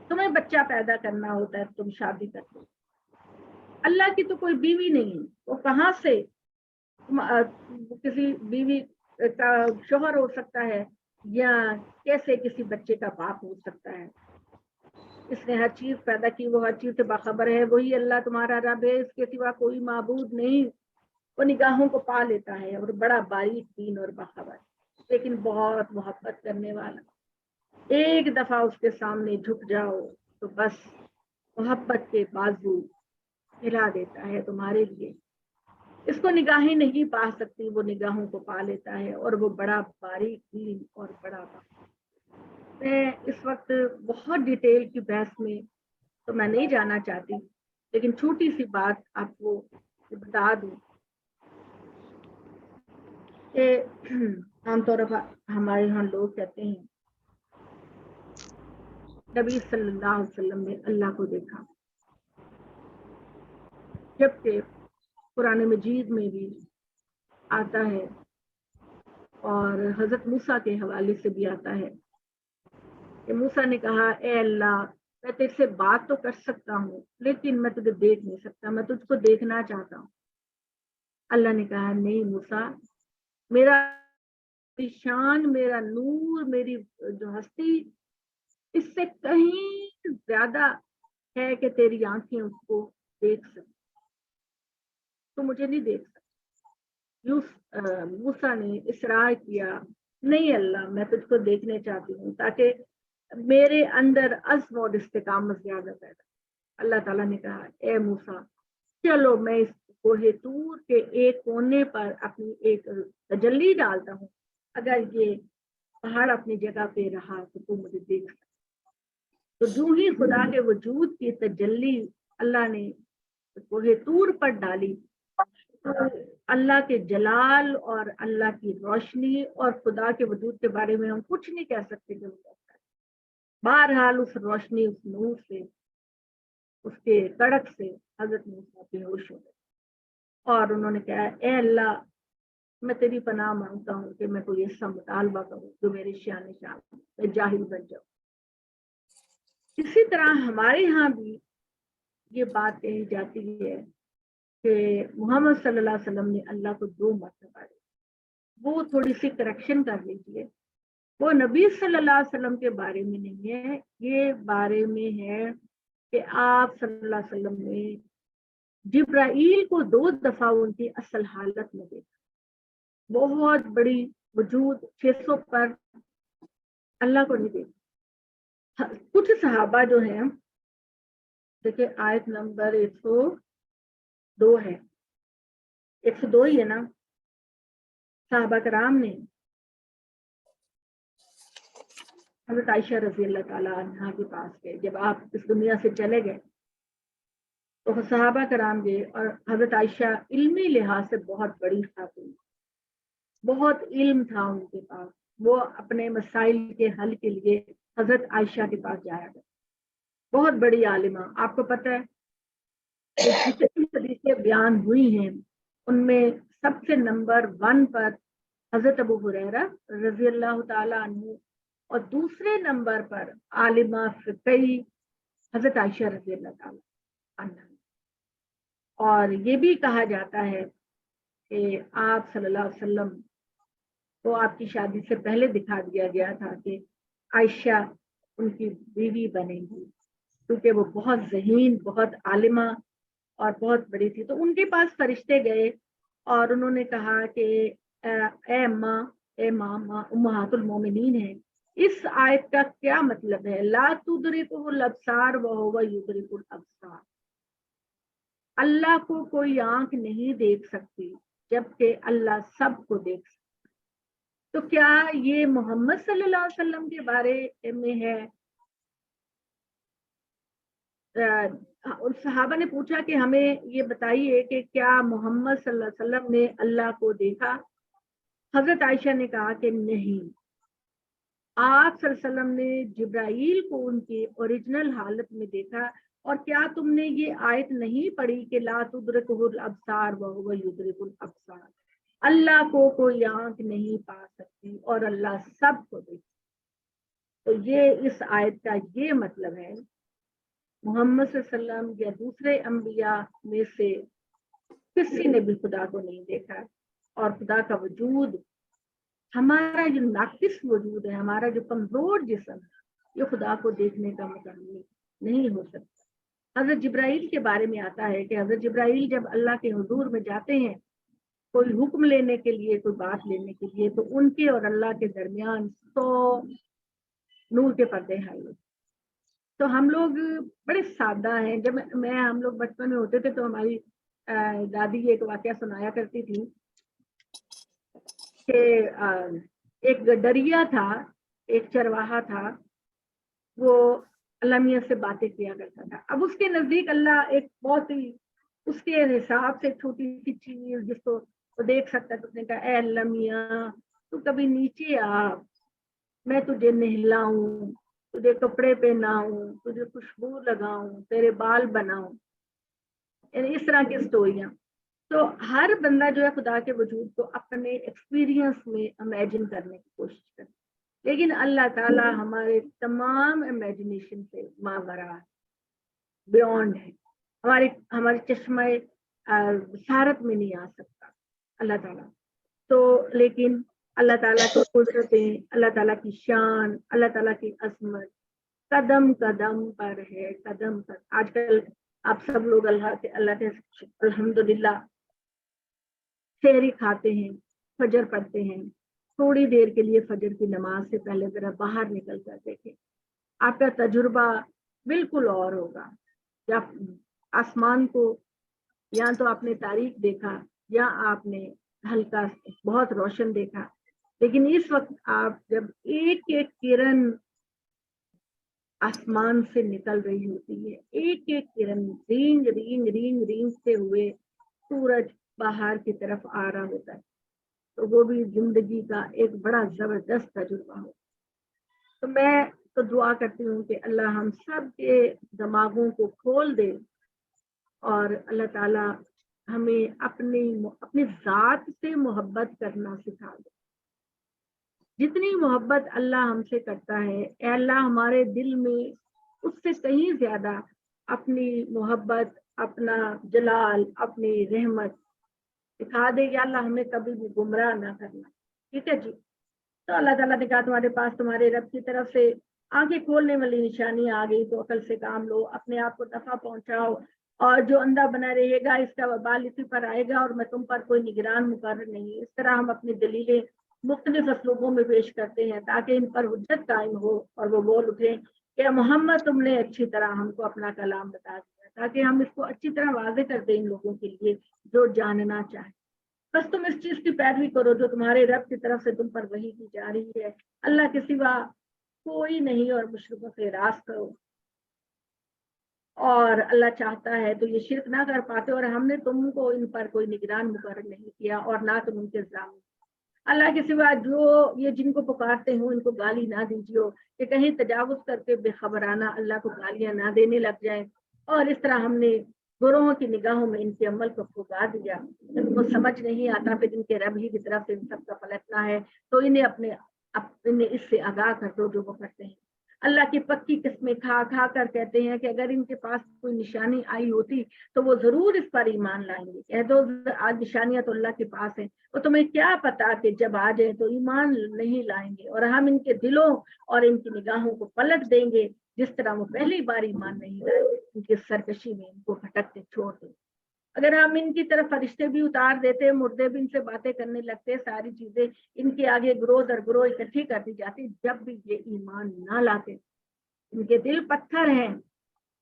تمہیں بچہ پیدا کرنا ہوتا ہے تم شادی کرتے، اللہ کی تو کوئی بیوی نہیں، وہ کہاں سے کسی بیوی کا شوہر ہو سکتا ہے یا کیسے کسی بچے کا باپ ہو سکتا ہے. اس نے ہر چیز پیدا کی، وہ ہر چیز سے باخبر ہے. وہی اللہ تمہارا رب ہے، اس کے سوا کوئی معبود نہیں. وہ نگاہوں کو پا لیتا ہے اور بڑا باریک بین اور باخبر، لیکن بہت محبت کرنے والا. ایک دفعہ اس کے سامنے جھک جاؤ تو بس محبت کے بازو ہلا دیتا ہے تمہارے لیے. اس کو نگاہیں نہیں پا سکتی، وہ نگاہوں کو پا لیتا ہے، اور وہ بڑا باریک بین اور بڑا باخبر. میں اس وقت بہت ڈیٹیل کی بحث میں تو میں نہیں جانا چاہتی، لیکن چھوٹی سی بات آپ کو بتا دوں کہ عام طور پر ہمارے یہاں لوگ کہتے ہیں نبی صلی اللہ علیہ وسلم نے اللہ کو دیکھا، جبکہ قرآن مجید میں بھی آتا ہے اور حضرت موسیٰ کے حوالے سے بھی آتا ہے کہ موسیٰ نے کہا اے اللہ میں تجھ سے بات تو کر سکتا ہوں لیکن میں تجھے دیکھ نہیں سکتا، میں تجھ کو دیکھنا چاہتا ہوں. اللہ نے کہا نہیں موسیٰ میرا شان، میرا نور، میری جو ہستی اس سے کہیں زیادہ ہے کہ تیری آنکھیں اس کو دیکھ سکیں، تو مجھے نہیں دیکھ سکتی۔ موسیٰ نے اصرار کیا، نہیں اللہ میں تجھ کو دیکھنے چاہتی ہوں تاکہ میرے اندر عزم اور استقامت زیادہ پیدا۔ اللہ تعالیٰ نے کہا اے موسیٰ چلو میں اس کوہ طور کے ایک کونے پر اپنی ایک تجلی ڈالتا ہوں، اگر یہ پہاڑ اپنی جگہ پہ رہا تو مجھے دیکھ سکتا۔ تو جو ہی خدا کے وجود کی تجلی اللہ نے کوہ طور پر ڈالی تو اللہ کے جلال اور اللہ کی روشنی اور خدا کے وجود کے بارے میں ہم کچھ نہیں کہہ سکتے کہ وہ کیسا ہے۔ بہرحال اس روشنی، اس نور سے، اس کے کڑک سے حضرت موسیٰ بے ہوش ہو گئے اور انہوں نے کہا اے اللہ میں تیری پناہ مانگتا ہوں کہ میں کوئی ایسا مطالبہ کروں جو میرے شان میں جاہل بن جاؤں۔ اسی طرح ہمارے ہاں بھی یہ بات کہی جاتی ہے کہ محمد صلی اللہ علیہ وسلم نے اللہ کو 2 مرتبہ دیا، وہ تھوڑی سی کریکشن کر لیجیے، وہ نبی صلی اللہ علیہ وسلم کے بارے میں نہیں ہے، یہ بارے میں ہے کہ آپ صلی اللہ علیہ وسلم نے جبرائیل کو 2 دفعہ ان کی اصل حالت میں دیکھا، بہت بڑی وجود 600 پر اللہ کو نہیں دیکھا۔ کچھ صحابہ جو ہیں دیکھیں آیت نمبر 102 ہے، 102 ہی ہے نا، صحابہ کرام نے حضرت عائشہ رضی اللہ تعالیٰ عنہا کے پاس گئے، جب آپ اس دنیا سے چلے گئے تو صحابہ کرام گئے اور حضرت عائشہ علمی لحاظ سے بہت بڑی خاتون، بہت علم تھا ان کے پاس، وہ اپنے مسائل کے حل کے لیے حضرت عائشہ کے پاس جایا گیا، بہت بڑی عالمہ۔ آپ کو پتہ ہے کہ جتنی حدیثیں بیان ہوئی ہیں ان میں سب سے نمبر 1 پر حضرت ابو ہریرہ رضی اللہ تعالیٰ عنہ اور دوسرے نمبر پر عالمہ فقہی حضرت عائشہ رضی اللہ تعالیٰ عنہ۔ اور یہ بھی کہا جاتا ہے کہ آپ صلی اللہ علیہ وسلم کو آپ کی شادی سے پہلے دکھا دیا گیا تھا کہ عائشہ ان کی بیوی بنے گی، کیونکہ وہ بہت ذہین، بہت عالمہ اور بہت بڑی تھی۔ تو ان کے پاس فرشتے گئے اور انہوں نے کہا کہ اے ماں، اے ماں، ماں امہات المومنین ہے، اس آیت کا کیا مطلب ہے؟ لا تدرکہ الابصار وہو یدرک الابصار، اللہ کو کوئی آنکھ نہیں دیکھ سکتی جبکہ اللہ سب کو دیکھ سکتا۔ تو کیا یہ محمد صلی اللہ علیہ وسلم کے بارے میں ہے؟ صحابہ نے پوچھا کہ ہمیں یہ بتائیے کہ کیا محمد صلی اللہ علیہ وسلم نے اللہ کو دیکھا؟ حضرت عائشہ نے کہا کہ نہیں، آپ صلی اللہ علیہ وسلم نے جبرائیل کو ان کی اوریجنل حالت میں دیکھا۔ اور کیا تم نے یہ آیت نہیں پڑھی کہ لا تدرکہ الابصار وہو یدرک الابصار، اللہ کو کوئی آنکھ نہیں پا سکتی اور اللہ سب کو دیکھتا۔ تو یہ اس آیت کا یہ مطلب ہے محمد صلی اللہ علیہ وسلم یا دوسرے انبیاء میں سے کسی نے بھی خدا کو نہیں دیکھا، اور خدا کا وجود، ہمارا جو ناقص وجود ہے، ہمارا جو کمزور جسم ہے، یہ خدا کو دیکھنے کا متعلق نہیں ہو سکتا۔ حضرت جبرائیل کے بارے میں آتا ہے کہ حضرت جبرائیل جب اللہ کے حضور میں جاتے ہیں کوئی حکم لینے کے لیے، کوئی بات لینے کے لیے، تو ان کے اور اللہ کے درمیان 100 نور کے پردے حائل ہوتے۔ تو ہم لوگ بڑے سادہ ہیں، جب ہم لوگ بچپن میں ہوتے تھے تو ہماری دادی ایک واقعہ سنایا کرتی تھی کہ ایک دریا تھا، ایک چرواہا تھا، وہ اللہ میاں سے باتیں کیا کرتا تھا۔ اب اس کے نزدیک اللہ ایک بہت ہی اس کے حساب سے چھوٹی سی چیز جس کو وہ دیکھ سکتا ہے، تو اس نے کہا اے اللہ میاں تو کبھی نیچے آ، میں تجھے نہلاؤں، تجھے کپڑے پہناؤں، تجھے خوشبو لگاؤں، تیرے بال بناؤں، یعنی اس طرح کی سٹوریاں۔ تو ہر بندہ جو ہے خدا کے وجود کو اپنے ایکسپیرینس میں امیجن کرنے کی کوشش کرتا ہے، لیکن اللہ تعالیٰ ہمارے تمام امیجنیشن سے ماورا ہے، بیونڈ ہے، ہمارے چشمہ بصارت میں نہیں آ سکتا اللہ تعالیٰ۔ تو لیکن اللہ تعالیٰ کی قدرتیں، اللہ تعالیٰ کی شان، اللہ تعالیٰ کی عظمت قدم قدم پر ہے، قدم پر. آج کل آپ سب لوگ اللہ کے الحمدللہ سحری کھاتے ہیں، فجر پڑھتے ہیں. تھوڑی دیر کے لیے فجر کی نماز سے پہلے ذرا باہر نکل کر دیکھیں، آپ کا تجربہ بالکل اور ہوگا. جب آسمان کو یا تو آپ نے تاریک دیکھا یا آپ نے ہلکا بہت روشن دیکھا، لیکن اس وقت آپ جب ایک ایک کرن آسمان سے نکل رہی ہوتی ہے، ایک ایک کرن رینگ رینگ رینگ رینگتے ہوئے سورج باہر کی طرف آ رہا ہوتا ہے، تو وہ بھی زندگی کا ایک بڑا زبردست تجربہ ہو. تو میں تو دعا کرتی ہوں کہ اللہ ہم سب کے دماغوں کو کھول دے اور اللہ تعالیٰ ہمیں اپنی ذات سے محبت کرنا سکھا دے. جتنی محبت اللہ ہم سے کرتا ہے، اے اللہ ہمارے دل میں اس سے کہیں زیادہ اپنی محبت، اپنا جلال، اپنی رحمت دکھا دے. یا اللہ ہمیں کبھی بھی گمراہ نہ کرنا. ٹھیک ہے جی. تو اللہ تعالیٰ نے کہا تمہارے پاس تمہارے رب کی طرف سے آنکھیں کھولنے والی نشانی آ گئی، تو عقل سے کام لو، اپنے آپ کو نفع پہنچاؤ، اور جو اندھا بنا رہے گا اس کا وبال اسی پر آئے گا، اور میں تم پر کوئی نگران مقرر نہیں. اس طرح ہم اپنی دلیلیں مختلف اسلوبوں میں پیش کرتے ہیں تاکہ ان پر حجت قائم ہو اور وہ بول اٹھیں کہ محمد تم نے اچھی طرح ہم کو اپنا کلام بتا دیا، تاکہ ہم اس کو اچھی طرح واضح کر دیں ان لوگوں کے لیے جو جاننا چاہیں. بس تم اس چیز کی پیروی کرو جو تمہارے رب کی طرف سے تم پر وحی کی جا رہی ہے. اللہ کے سوا کوئی نہیں اور مشرکوں سے راست کرو. اور اللہ چاہتا ہے تو یہ شرک نہ کر پاتے، اور ہم نے تم کو ان پر کوئی نگران مقرر نہیں کیا اور نہ تم ان کے ضامن. اللہ کے سوا جو یہ جن کو پکارتے ہوں ان کو گالی نہ دیجیے کہ کہیں تجاوز کر کے بے خبرانہ اللہ کو گالیاں نہ دینے لگ جائیں. اور اس طرح ہم نے گروہوں کی نگاہوں میں ان کے عمل کو پھگا دیا. ان کو سمجھ نہیں آتا پھر ان کے رب ہی کی طرف سے ان سب کا پلٹنا ہے، تو انہیں اس سے آگاہ کر دو جو وہ کرتے ہیں. اللہ کی پکی قسمیں کھا کھا کر کہتے ہیں کہ اگر ان کے پاس کوئی نشانی آئی ہوتی تو وہ ضرور اس پر ایمان لائیں گے. کہہ دو آج نشانیاں تو اللہ کے پاس ہیں، وہ تمہیں کیا پتا کہ جب آ جائے تو ایمان نہیں لائیں گے، اور ہم ان کے دلوں اور ان کی نگاہوں کو پلٹ دیں گے جس طرح وہ پہلی بار ایمان نہیں لائے. ان کی سرکشی میں ان کو بھٹکتے چھوڑ دیں. اگر ہم ان کی طرف فرشتے بھی اتار دیتے، مردے بھی ان سے باتیں کرنے لگتے، ساری چیزیں ان کے آگے گروہ در گروہ اکٹھی کر دی جاتی، جب بھی یہ ایمان نہ لاتے. ان کے دل پتھر ہیں،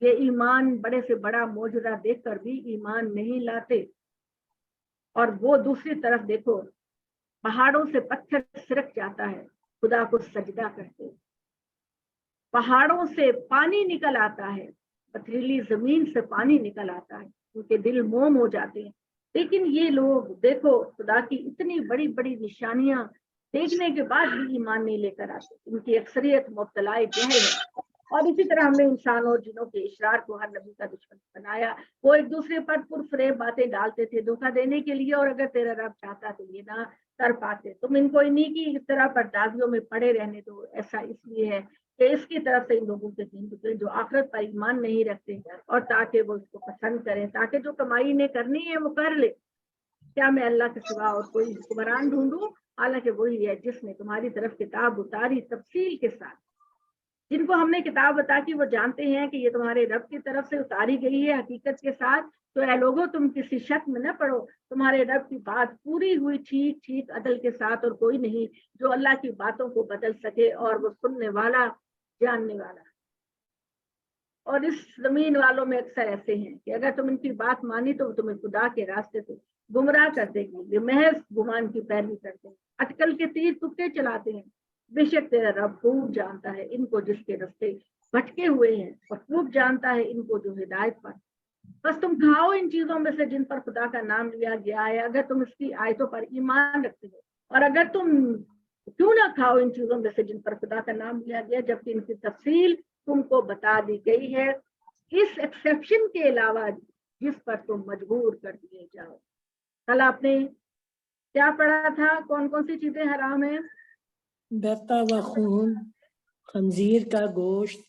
یہ ایمان بڑے سے بڑا معجزہ دیکھ کر بھی ایمان نہیں لاتے. اور وہ دوسری طرف دیکھو، پہاڑوں سے پتھر سرک جاتا ہے، خدا کو سجدہ کرتے. پہاڑوں سے پانی نکل آتا ہے، پتھریلی زمین سے پانی نکل آتا ہے، ان کے دل موم ہو جاتے ہیں. لیکن یہ لوگ دیکھو خدا کی اتنی بڑی بڑی نشانیاں دیکھنے کے بعد بھی ایمان نہیں لے کر آتے. ان کی اکثریت مبتلا جہل ہے. اور اسی طرح ہم نے انسان اور جنوں کے اشرار کو ہر نبی کا دشمن بنایا. وہ ایک دوسرے پر پرفریب باتیں ڈالتے تھے دھوکہ دینے کے لیے، اور اگر تیرا رب چاہتا تو یہ نہ کر پاتے. تم ان کو انہی کی اس طرح پردازیوں میں پڑے رہنے دو. ایسا اس لیے ہے کہ اس کی طرف سے ان لوگوں کے دین گزرے جو آخرت پر ایمان نہیں رکھتے، اور تاکہ وہ اس کو پسند کریں، تاکہ جو کمائی نے کرنی ہے وہ کر لے. کیا میں اللہ کے سوا اور کوئی حکمران ڈھونڈوں؟ حالانکہ وہی ہے جس نے تمہاری طرف کتاب اتاری تفصیل کے ساتھ. جن کو ہم نے کتاب بتا کی وہ جانتے ہیں کہ یہ تمہارے رب کی طرف سے اتاری گئی ہے حقیقت کے ساتھ. تو اے لوگوں تم کسی شک میں نہ پڑو، تمہارے رب کی بات پوری ہوئی ٹھیک ٹھیک عدل کے ساتھ، اور کوئی نہیں جو اللہ کی باتوں کو بدل سکے، اور وہ سننے والا جاننے والا. اور اس زمین والوں میں اکثر ایسے ہیں کہ اگر تم ان کی بات مانی تو وہ تمہیں خدا کے راستے سے گمراہ کرتے ہیں، یہ محض گمان کی پیروی کرتے ہیں، اٹکل کے تیر تکے چلاتے ہیں. بے شک تیرا رب خوب جانتا ہے ان کو جس کے رستے بھٹکے ہوئے ہیں، اور خوب جانتا ہے ان کو جو ہدایت پر. بس تم کھاؤ ان چیزوں میں سے جن پر خدا کا نام لیا گیا ہے اگر تم اس کی آیتوں پر ایمان رکھتے ہو. اور اگر تم کیوں نہ کھاؤ ان چیزوں میں سے جن پر خدا کا نام لیا گیا، جبکہ ان کی تفصیل تم کو بتا دی گئی ہے، اس ایکسیپشن کے علاوہ جس پر تم مجبور کر دیے جاؤ. کل آپ نے کیا پڑھا تھا؟ کون کون سی چیزیں حرام ہیں؟ بہتا ہوا خون، خنزیر کا گوشت،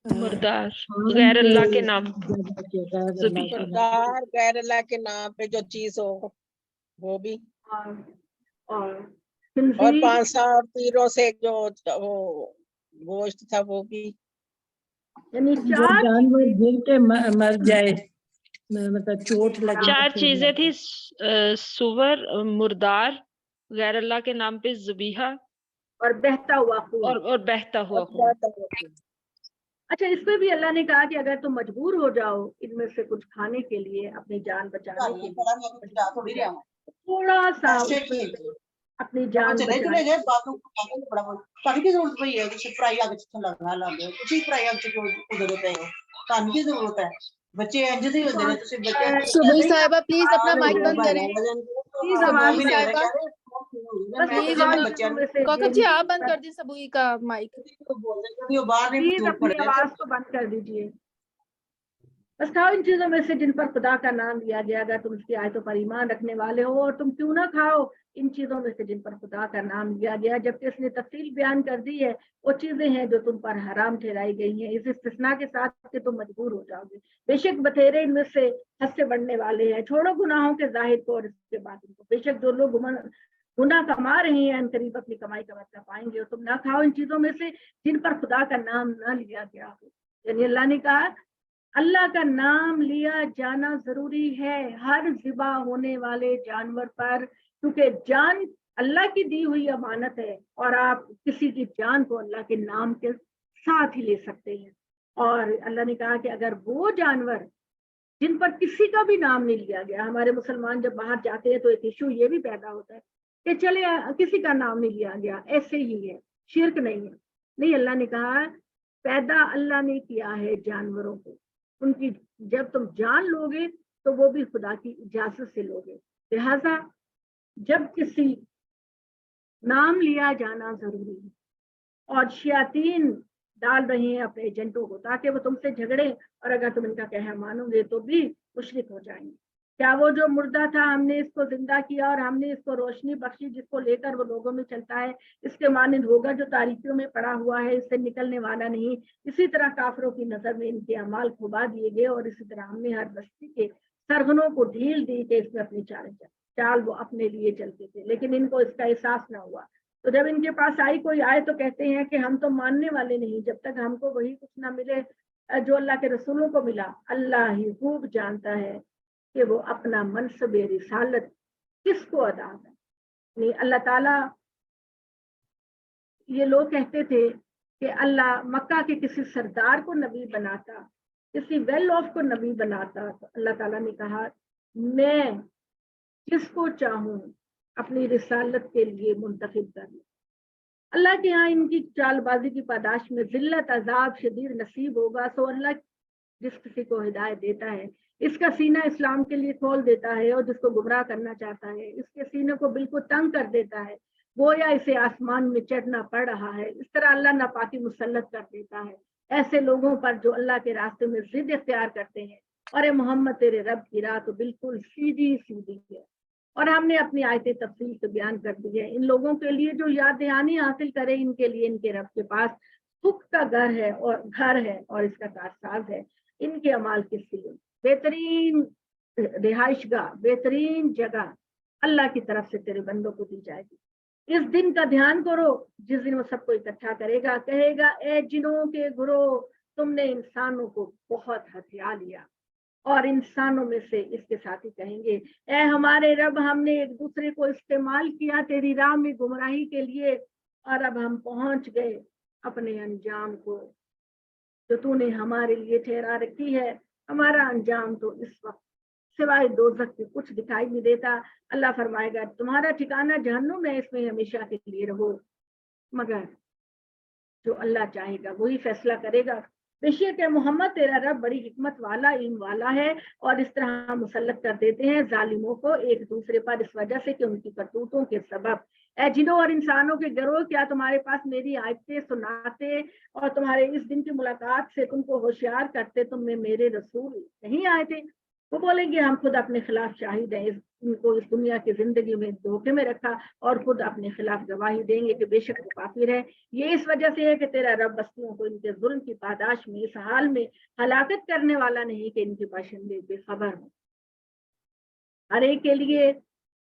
مردار غیر اللہ کے نام، مردار غیر اللہ کے نام پہ جو چیز ہو وہ بھی، اور اور خنزیر 500 تیروں سے جو وہ گوشت تھا وہ بھی. یعنی جو 4 جانور چیزیں گر کے مر جائے، مطلب چوٹ لگے چار تو پھر چیزیں مر تھی، جائے۔ سور، مردار، غیر اللہ کے نام پہ ذبیحہ، اور بہتا ہوا خون. اور بہتا ہوا خون. اچھا، اس میں بھی اللہ نے کہا کہ اگر تم مجبور ہو جاؤ ان میں سے کچھ کھانے کے لیے اپنی جان بچانے کے لیے، تھوڑا سا اس میں سے اپنی جان بچانے کے صبح صاحبہ پلیز اپنا مائک بند کریں. پلیز آواز صبح صاحبہ بس پلیز آواز چیزوں میں سے کوکب جی آپ بند کر دیں صبوئی کا مائک. پلیز اپنی آواز کو بند کر دیجیے. بس کھاؤ ان چیزوں میں سے جن پر خدا کا نام لیا گیا، اگر تم اس کی آیتوں پر ایمان رکھنے والے ہو، اور تم کیوں نہ کھاؤ ان چیزوں میں سے جن پر خدا کا نام لیا گیا، جبکہ اس نے تفصیل بیان کر دی ہے وہ چیزیں ہیں جو تم پر حرام ٹھہرائی گئی ہیں، اس استثناء کے ساتھ کہ تم مجبور ہو جاؤ گے. بے شک بتھیرے ان میں سے حد سے بڑھنے والے ہیں. چھوڑو گناہوں کے ظاہر کو اور اس کے باطن کو. بے شک جو لوگ گناہ کما رہے ہیں ان قریب اپنی کمائی کا بدلہ پائیں گے. اور تم نہ کھاؤ ان چیزوں میں سے جن پر خدا کا نام نہ لیا گیا ہو. یعنی اللہ نے کہا اللہ کا نام لیا جانا ضروری ہے ہر ذبح ہونے والے جانور پر، کیونکہ جان اللہ کی دی ہوئی امانت ہے، اور آپ کسی کی جان کو اللہ کے نام کے ساتھ ہی لے سکتے ہیں. اور اللہ نے کہا کہ اگر وہ جانور جن پر کسی کا بھی نام نہیں لیا گیا، ہمارے مسلمان جب باہر جاتے ہیں تو ایک ایشو یہ بھی پیدا ہوتا ہے کہ چلے کسی کا نام نہیں لیا گیا، ایسے ہی ہے، شرک نہیں ہے. نہیں، اللہ نے کہا پیدا اللہ نے کیا ہے جانوروں کو، ان کی جب تم جان لوگے تو وہ بھی خدا کی اجازت سے لوگے. لہذا جب کسی نام لیا جانا ضروری ہے. اور شیاطین ڈال رہے ہیں اپنے ایجنٹوں کو تاکہ وہ تم سے جھگڑے، اور اگر تم ان کا کہنا مانو گے تو بھی مشرک ہو جائیں گے. کیا وہ جو مردہ تھا ہم نے اس کو زندہ کیا اور ہم نے اس کو روشنی بخشی جس کو لے کر وہ لوگوں میں چلتا ہے، اس کے مانند ہوگا جو تاریکیوں میں پڑا ہوا ہے، اس سے نکلنے والا نہیں. اسی طرح کافروں کی نظر میں ان کے اعمال کھبا دیے گئے، اور اسی طرح ہم نے ہر بستی کے سرغنوں کو ڈھیل دی کہ اس میں اپنی چال وہ اپنے لیے چلتے تھے، لیکن ان کو اس کا احساس نہ ہوا. تو جب ان کے پاس کوئی آئے تو کہتے ہیں کہ ہم تو ماننے والے نہیں جب تک ہم کو وہی کچھ نہ ملے جو اللہ کے رسولوں کو ملا. اللہ ہی خوب جانتا ہے کہ وہ اپنا منصب رسالت کس کو ادا کرے. اللہ تعالیٰ، یہ لوگ کہتے تھے کہ اللہ مکہ کے کسی سردار کو نبی بناتا، کسی ویل آف کو نبی بناتا، تو اللہ تعالیٰ نے کہا میں جس کو چاہوں اپنی رسالت کے لیے منتخب کر لوں. اللہ کے ہاں ان کی چال بازی کی پاداش میں ذلت، عذاب شدید نصیب ہوگا. سو اللہ جس کسی کو ہدایت دیتا ہے اس کا سینہ اسلام کے لیے کھول دیتا ہے، اور جس کو گمراہ کرنا چاہتا ہے اس کے سینے کو بالکل تنگ کر دیتا ہے، گویا اسے آسمان میں چڑھنا پڑ رہا ہے. اس طرح اللہ ناپاکی مسلط کر دیتا ہے ایسے لوگوں پر جو اللہ کے راستے میں ضد اختیار کرتے ہیں. اور اے محمد تیرے رب کی راہ تو بالکل سیدھی سیدھی ہے، اور ہم نے اپنی آیتیں تفصیل سے بیان کر دی ہے. ان لوگوں کے لیے جو یاد دہانی حاصل کرے ان کے لیے ان کے رب کے پاس سکھ کا گھر ہے اور اس کا کارساز ہے. ان کے اعمال کے لیے بہترین رہائش گاہ، بہترین جگہ اللہ کی طرف سے تیرے بندوں کو دی جائے گی. اس دن کا دھیان کرو جس دن وہ سب کو اکٹھا کرے گا، کہے گا اے جنوں کے گروہ تم نے انسانوں کو بہت ہتھیا لیا. اور انسانوں میں سے اس کے ساتھی کہیں گے اے ہمارے رب، ہم نے ایک دوسرے کو استعمال کیا تیری راہ میں گمراہی کے لیے، اور اب ہم پہنچ گئے اپنے انجام کو جو تو نے ہمارے لیے ٹھہرا رکھی ہے. ہمارا انجام تو اس وقت سوائے دوزخ کے کچھ دکھائی نہیں دیتا. اللہ فرمائے گا تمہارا ٹھکانہ جہنم ہے، اس میں ہمیشہ کے لیے رہو. مگر جو اللہ چاہے گا وہی فیصلہ کرے گا. بے شک محمد تیرا رب بڑی حکمت والا، علم والا ہے. اور اس طرح مسلط کر دیتے ہیں ظالموں کو ایک دوسرے پر اس وجہ سے کہ ان کی کرتوتوں کے سبب. اے جنوں اور انسانوں کے گروہ، کیا تمہارے پاس میری آیتیں سناتے اور تمہارے اس دن کی ملاقات سے تم کو ہوشیار کرتے تم میں میرے رسول نہیں آئے تھے؟ وہ بولیں گے ہم خود اپنے خلاف شاہد ہیں، ان کو اس دنیا کی زندگی میں دھوکے میں رکھا اور خود اپنے خلاف گواہی دیں گے کہ بے شک وہ کافر ہے. یہ اس وجہ سے ہے کہ تیرا رب بستیوں کو ان کے ظلم کی پاداش میں اس حال میں ہلاکت کرنے والا نہیں کہ ان کے باشندے بے خبر ہوں. ہر ایک کے لیے